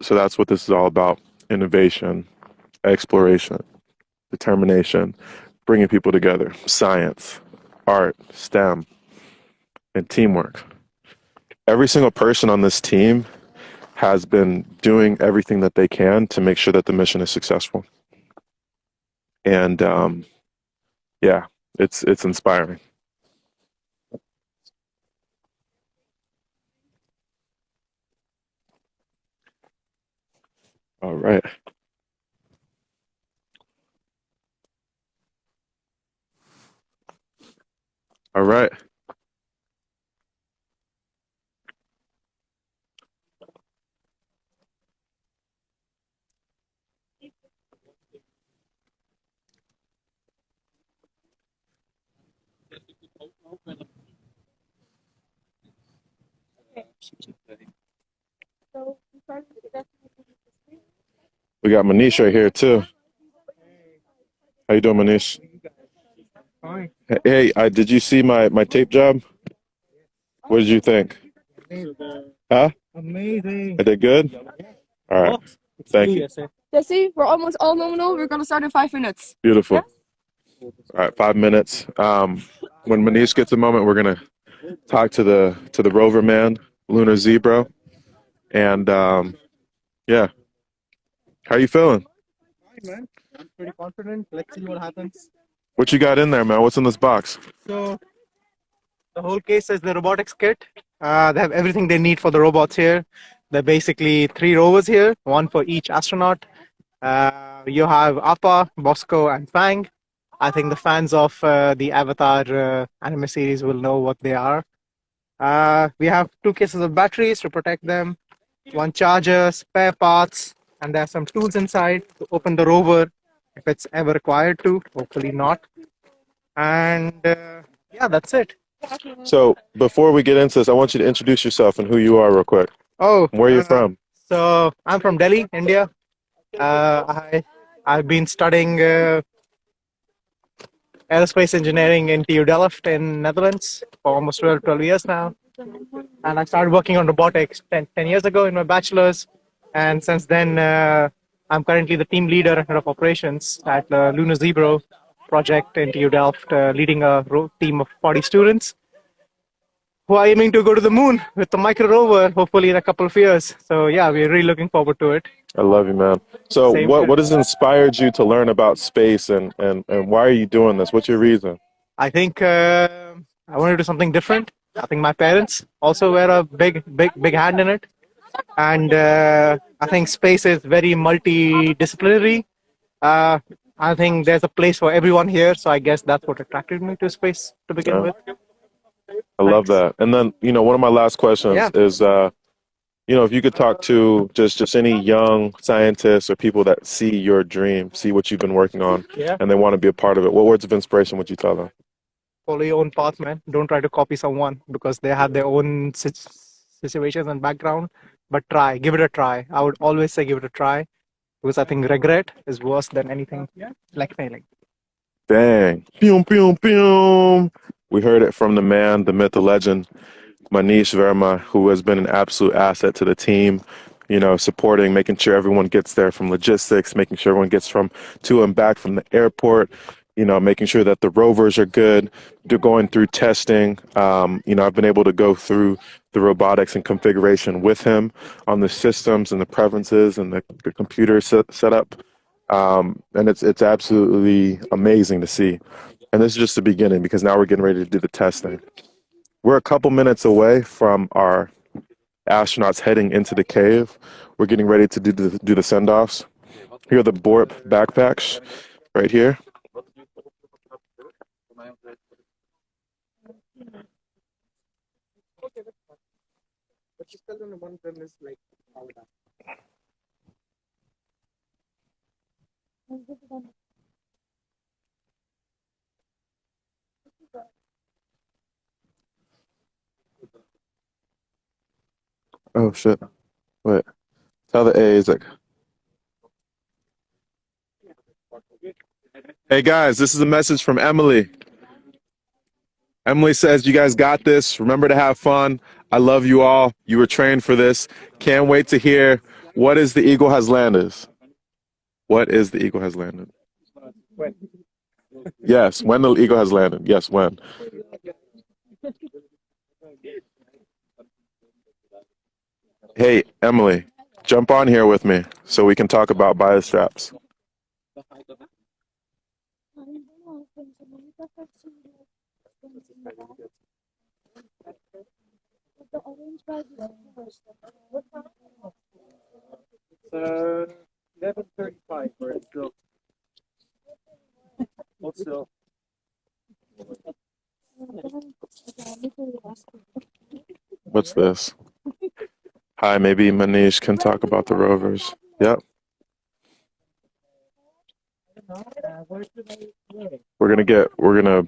So that's what this is all about: innovation, exploration, determination, bringing people together, science, art, STEM, and teamwork. Every single person on this team has been doing everything that they can to make sure that the mission is successful. And yeah, it's inspiring. All right. All right. We got Manish right here too. How you doing, Manish? Hey, did you see my tape job? What did you think? Huh? Amazing. I did good? All right. Thank you. Jesse, we're almost all nominal. We're gonna start in 5 minutes. Beautiful. Yeah? All right, 5 minutes. When Manish gets a moment, we're gonna talk to the rover man, lunar zebra, and yeah. How you feeling? Fine, man. I'm pretty confident. Let's see what happens. What you got in there, man? What's in this box? So the whole case is the robotics kit. They have everything they need for the robots here. There are basically 3 rovers here, one for each astronaut. You have Appa, Bosco, and Fang. I think the fans of the Avatar anime series will know what they are. We have 2 cases of batteries to protect them, 1 charger, spare parts, and there are some tools inside to open the rover if it's ever required to. Hopefully not. And yeah, that's it. So before we get into this, I want you to introduce yourself and who you are real quick. Oh, Where are you from? So I'm from Delhi, India. I've been studying aerospace engineering in TU Delft in Netherlands for almost 12 years now. And I started working on robotics 10 years ago in my bachelor's. And since then, I'm currently the team leader and head of operations at the Lunar Zebra project in TU Delft, leading a team of 40 students who are aiming to go to the moon with the micro rover, hopefully in a couple of years. So yeah, we're really looking forward to it. I love you, man. So what has inspired you to learn about space and why are you doing this? What's your reason? I think I want to do something different. I think my parents also were a big hand in it. And I think space is very multidisciplinary. I think there's a place for everyone here. So I guess that's what attracted me to space to begin with. I love that. And then, one of my last questions is You know, if you could talk to just any young scientists or people that see your dream, see what you've been working on, Yeah. and they want to be a part of it, what words of inspiration would you tell them? Follow your own path, man. Don't try to copy someone because they have their own situations and background. But try, give it a try. I would always say give it a try because I think regret is worse than anything like failing. Bang. Boom, boom, boom. We heard it from the man, the myth, the legend, Manish Verma, who has been an absolute asset to the team, you know, supporting, making sure everyone gets there from logistics, making sure everyone gets from to and back from the airport, you know, making sure that the rovers are good. They're going through testing. You know, I've been able to go through the robotics and configuration with him on the systems and the preferences and the computer setup. And it's absolutely amazing to see. And this is just the beginning because now we're getting ready to do the testing. We're a couple minutes away from our astronauts heading into the cave. We're getting ready to do the send-offs. Here are the Borp backpacks right here. Oh shit. Wait. Tell the A's like, hey guys, this is a message from Emily. Emily says, you guys got this. Remember to have fun. I love you all. You were trained for this. Can't wait to hear what is the Eagle has landed. What is the Eagle has landed? When? Yes, when the Eagle has landed. Yes, when. Hey, Emily, jump on here with me so we can talk about biostraps. It's 11:35 where it's still. Also. What's this? Hi, maybe Manish can talk about the rovers. Yep. We're gonna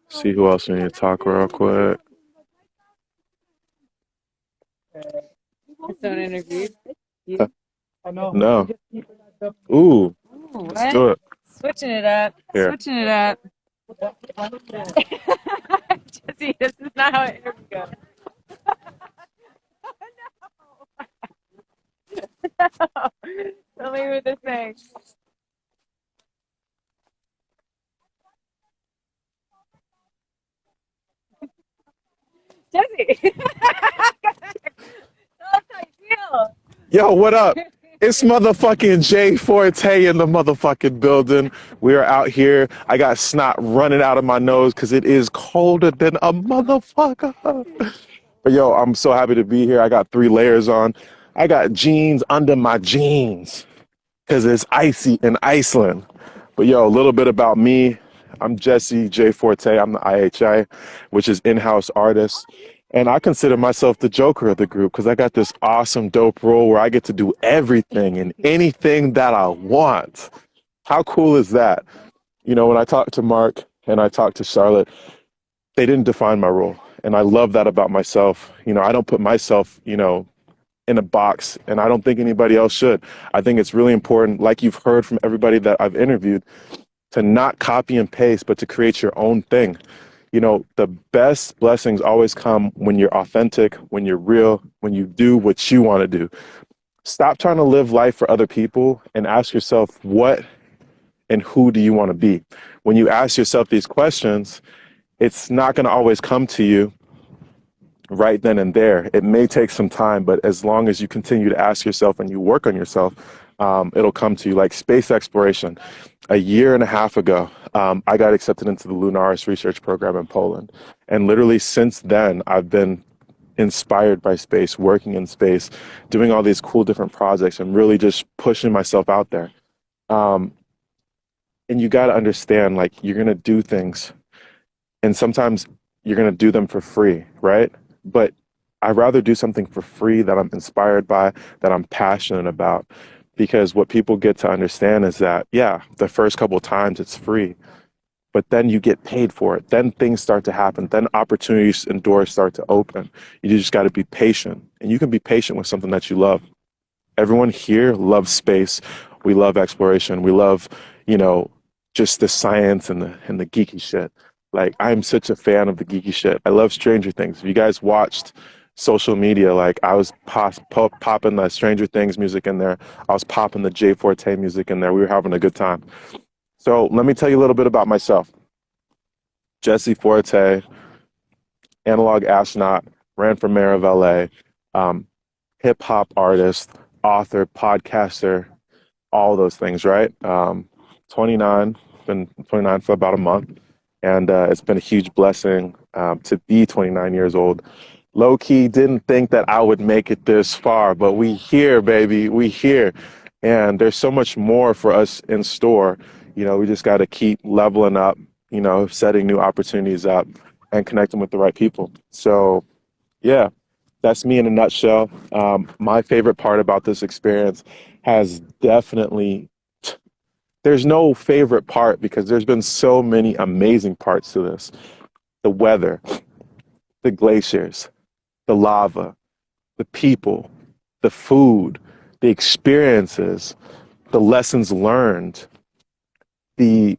see who else we need to talk real quick. Someone interviewed you? No. Ooh, let's do it. Switching it up. Here. Switching it up. Jesse, this is not how an interview goes. No. Tell me what this thing. Jesse! Tell us how you feel. Yo, what up? It's motherfucking Jay Forte in the motherfucking building. We are out here. I got snot running out of my nose because it is colder than a motherfucker. But yo, I'm so happy to be here. I got 3 layers on. I got jeans under my jeans because it's icy in Iceland. But yo, a little bit about me. I'm Jesse J. Forte. I'm the IHI, which is in-house artist. And I consider myself the Joker of the group because I got this awesome, dope role where I get to do everything and anything that I want. How cool is that? You know, when I talked to Mark and I talked to Charlotte, they didn't define my role. And I love that about myself. You know, I don't put myself, you know, in a box, and I don't think anybody else should. I think it's really important, like you've heard from everybody that I've interviewed, to not copy and paste, but to create your own thing. You know, the best blessings always come when you're authentic, when you're real, when you do what you want to do. Stop trying to live life for other people and ask yourself, what and who do you want to be? When you ask yourself these questions, it's not going to always come to you right then and there. It may take some time, but as long as you continue to ask yourself and you work on yourself, it'll come to you. Like space exploration. A year and a half ago, I got accepted into the lunar research program in Poland. And literally since then, I've been inspired by space, working in space, doing all these cool different projects and really just pushing myself out there. And you got to understand, like, you're going to do things and sometimes you're going to do them for free, right? But I'd rather do something for free that I'm inspired by, that I'm passionate about. Because what people get to understand is that, yeah, the first couple of times it's free, but then you get paid for it. Then things start to happen. Then opportunities and doors start to open. You just got to be patient. And you can be patient with something that you love. Everyone here loves space. We love exploration. We love, just the science and the geeky shit. Like, I'm such a fan of the geeky shit. I love Stranger Things. If you guys watched social media, like, I was popping the Stranger Things music in there. I was popping the Jay Forte music in there. We were having a good time. So let me tell you a little bit about myself. Jesse Forte, analog astronaut, ran for mayor of LA, hip hop artist, author, podcaster, all those things, right? 29, been 29 for about a month. And it's been a huge blessing to be 29 years old. Low key, didn't think that I would make it this far, but we here, baby, we here. And there's so much more for us in store. We just got to keep leveling up, setting new opportunities up and connecting with the right people. So, yeah, that's me in a nutshell. My favorite part about this experience has definitely, there's no favorite part because there's been so many amazing parts to this. The weather, the glaciers, the lava, the people, the food, the experiences, the lessons learned, the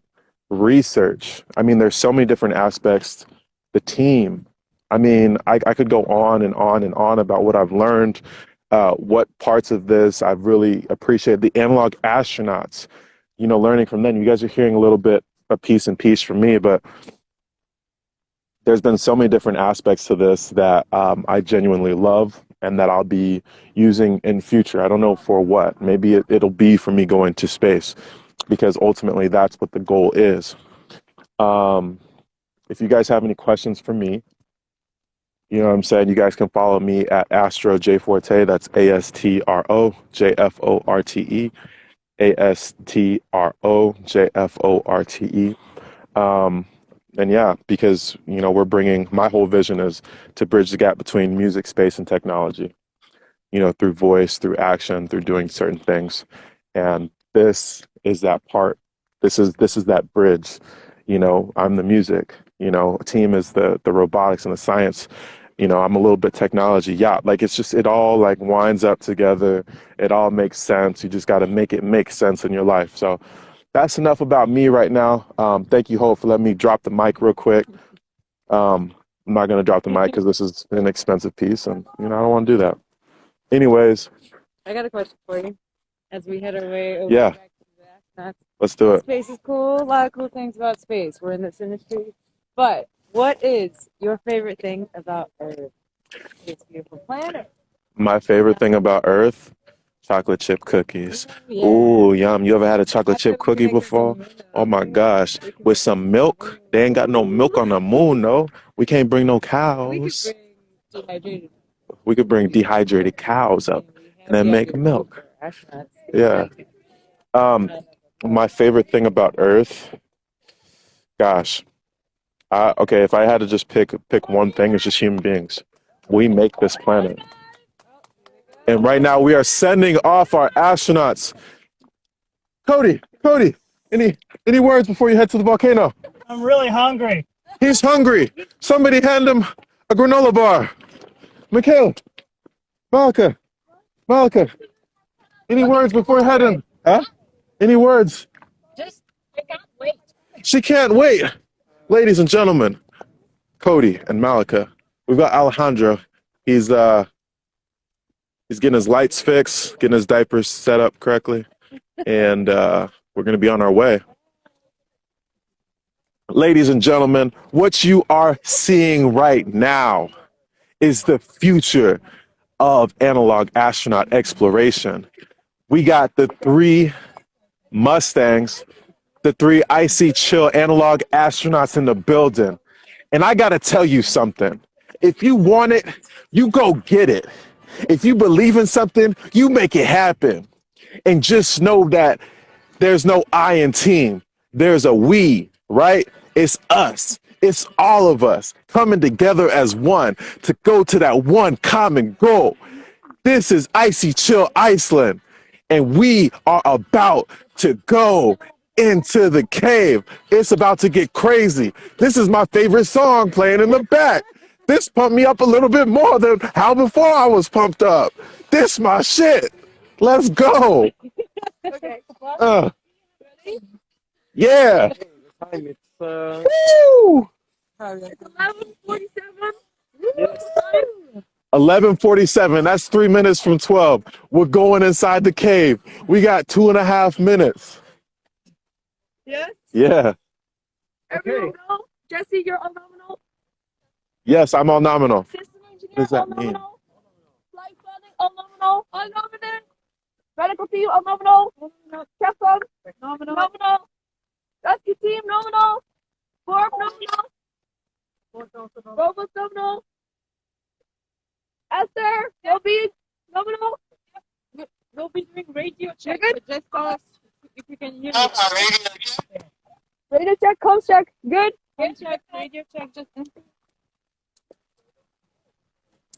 research. I mean, there's so many different aspects. The team. I mean, I could go on and on and on about what I've learned, what parts of this I've really appreciated. The analog astronauts, learning from them. You guys are hearing a little bit of piece and piece from me, but there's been so many different aspects to this that I genuinely love and that I'll be using in future. I don't know for what. Maybe it'll be for me going to space, because ultimately that's what the goal is. If you guys have any questions for me, you know what I'm saying, you guys can follow me at Astro J Forte. That's ASTRO JFORTE, ASTRO JFORTE. And yeah, because, we're bringing, my whole vision is to bridge the gap between music, space, and technology, through voice, through action, through doing certain things. And this is that part. This is that bridge. I'm the music, a team is the robotics and the science. I'm a little bit technology. Yeah, like it all like winds up together. It all makes sense. You just got to make it make sense in your life. So that's enough about me right now. Thank you, Hope, for letting me drop the mic real quick. I'm not going to drop the mic because this is an expensive piece and, I don't want to do that. Anyways. I got a question for you as we head our way over Yeah. back to the astronauts. Let's do it. Space is cool. A lot of cool things about space. We're in this industry. But what is your favorite thing about Earth? This beautiful planet. My favorite thing about Earth, chocolate chip cookies. Yeah. Ooh, yum. You ever had a chocolate chip cookie before? Oh my gosh. With some milk. They ain't got no milk on the moon, no. We can't bring no cows. We could bring dehydrated cows up and then make milk. Yeah. My favorite thing about Earth, gosh. Okay, if I had to just pick one thing, it's just human beings. We make this planet. And right now we are sending off our astronauts. Cody, any words before you head to the volcano? I'm really hungry. He's hungry. Somebody hand him a granola bar. Mikhail, Malika, any words before heading? Huh? Any words? Just, I can't wait. She can't wait. Ladies and gentlemen, Cody and Malika. We've got Alejandro. He's getting his lights fixed, getting his diapers set up correctly, and we're gonna be on our way. Ladies and gentlemen, what you are seeing right now is the future of analog astronaut exploration. We got the 3 Mustangs, the 3 icy chill analog astronauts in the building. And I gotta tell you something. If you want it, you go get it. If you believe in something, you make it happen. And just know that there's no I in team. There's a we, right? It's us. It's all of us coming together as one to go to that one common goal. This is Icy Chill Iceland, and we are about to go into the cave. It's about to get crazy. This is my favorite song playing in the back. This pumped me up a little bit more than how before I was pumped up. This my shit. Let's go. Okay. Yeah. Time it's Woo! It's 11:47. yes. 11:47. That's 3 minutes from 12. We're going inside the cave. We got 2.5 minutes. Yes. Yeah. Everyone go. Jesse, you're on nominal. Yes, I'm all nominal. System engineer, What does that all mean? nominal. Flight planning, all nominal. All nominal. Medical team, all nominal. Capcom, nominal. Rescue team, nominal. Form, nominal. Robots, nominal. Esther, you'll be nominal. We'll be doing radio check, good? but just tell us if you can hear me. Radio check, comms check. Good. Radio check, just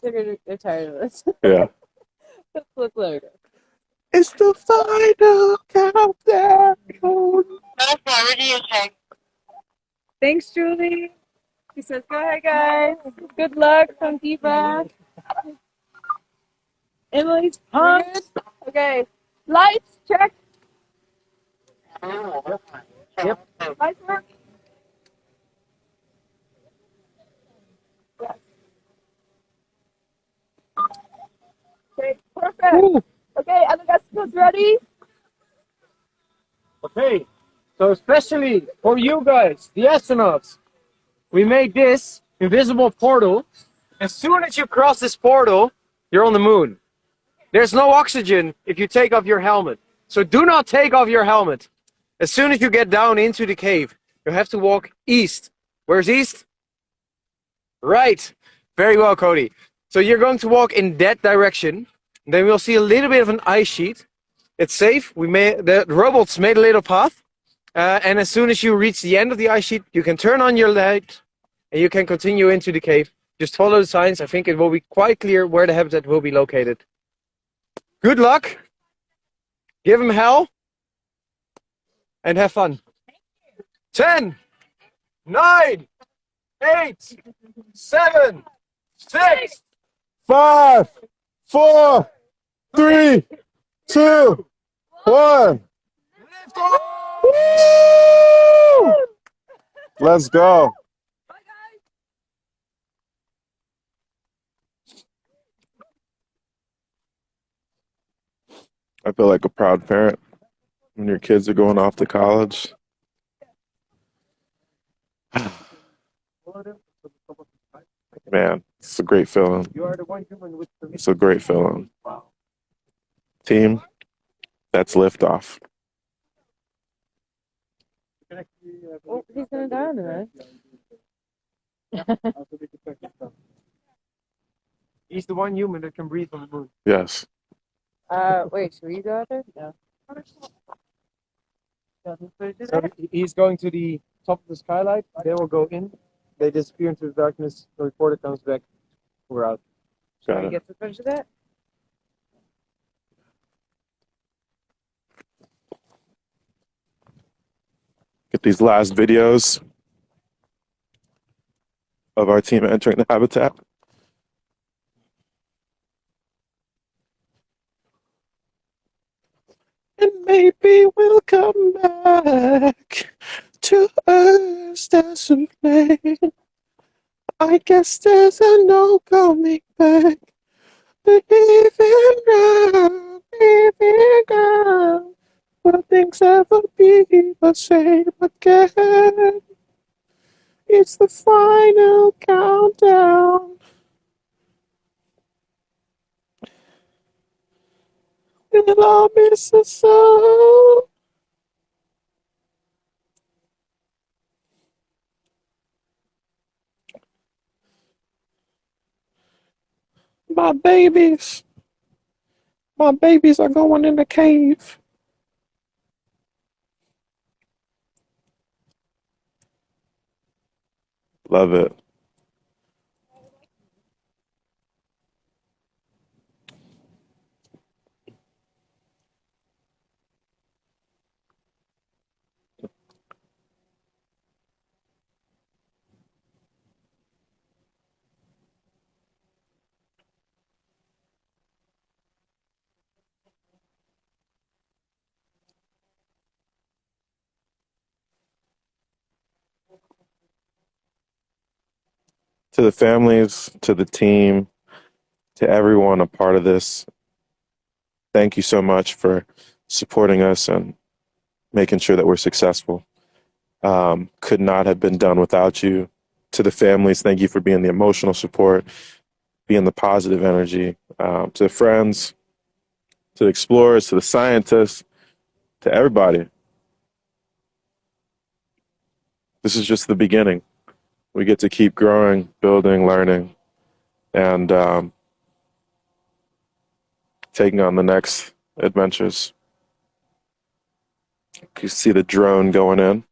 They're tired of this. Yeah. Let's let it go. It's the final countdown. Thanks, Julie. He says, go ahead, guys. Good luck from Diva. Emily's pumped. Okay. Lights, check. Yep. Lights work. Yes. Okay, perfect. Woo. Okay, and the guys ready? Okay, so especially for you guys, the astronauts, we made this invisible portal. As soon as you cross this portal, you're on the moon. There's no oxygen if you take off your helmet. So do not take off your helmet. As soon as you get down into the cave, you have to walk east. Where's east? Right. Very well, Cody. So you're going to walk in that direction. Then we'll see a little bit of an ice sheet. It's safe. The robots made a little path. And as soon as you reach the end of the ice sheet, you can turn on your light and you can continue into the cave. Just follow the signs. I think it will be quite clear where the habitat will be located. Good luck. Give them hell. And have fun. 10, 9, 8, 7, 6, 5, 4, 3, 2, 1. Woo! Let's go. I feel like a proud parent when your kids are going off to college. Man, it's a great feeling. It's a great feeling. Team, that's liftoff. Oh, he's going down, right? He's the one human that can breathe on the moon. Yes. Wait, should we go out there? No. So he's going to the top of the skylight. They will go in. They disappear into the darkness. The reporter comes back. We're out. Should Got we it. get to finish that? Get these last videos of our team entering the habitat. And maybe we'll come back to Earth's desolate. I guess there's a no coming back. Believing now, will things ever be the same again? It's the final countdown. We'll all miss the sun. My babies are going in the cave. Love it. To the families, to the team, to everyone a part of this, thank you so much for supporting us and making sure that we're successful. Could not have been done without you. To the families, thank you for being the emotional support, being the positive energy. To the friends, to the explorers, to the scientists, to everybody. This is just the beginning. We get to keep growing, building, learning, and taking on the next adventures. You can see the drone going in.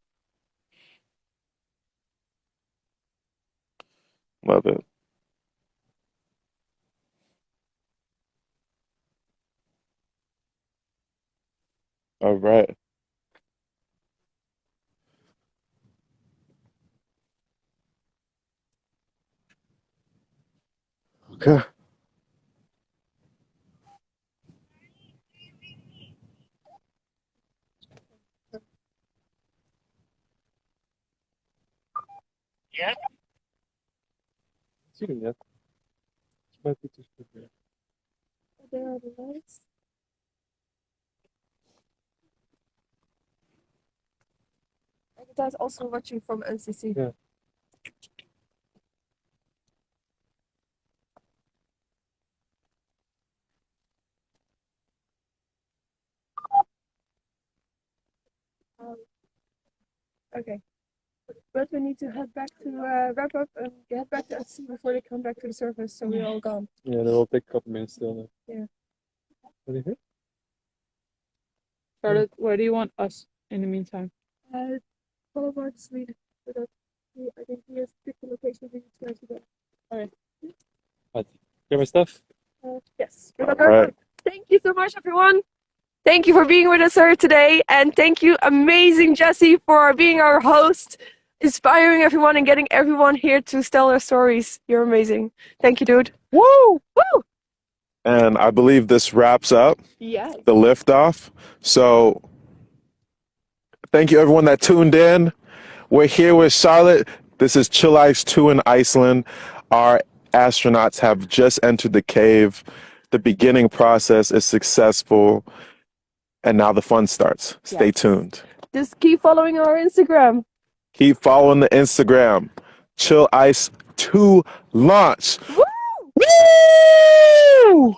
Love it. All right. Okay. Yeah. Zie je hem net? Volgens mij heb je het dus geprobeerd. There are the lights. And that's also watching from NCC. Yeah. Okay. But we need to head back to wrap up and get back to NCC before they come back to the surface, so we're all gone. Yeah, that will take a couple minutes still. Now. Yeah. What do you think? Charlotte, where do you want us in the meantime? Follow Mark's lead. So that I think he has picked the location for you guys to go. Alright. Right. Get my stuff? Yes. All right. Thank you so much, everyone. Thank you for being with us here today. And thank you, amazing Jesse, for being our host, inspiring everyone and getting everyone here to tell their stories. You're amazing. Thank you, dude. Woo! Woo! And I believe this wraps up the liftoff. So thank you, everyone that tuned in. We're here with Charlotte. This is Chill Ice 2 in Iceland. Our astronauts have just entered the cave. The beginning process is successful. And now the fun starts. Stay tuned. Just keep following our Instagram. Keep following the Instagram. Chill Ice 2 launch. Woo! Woo!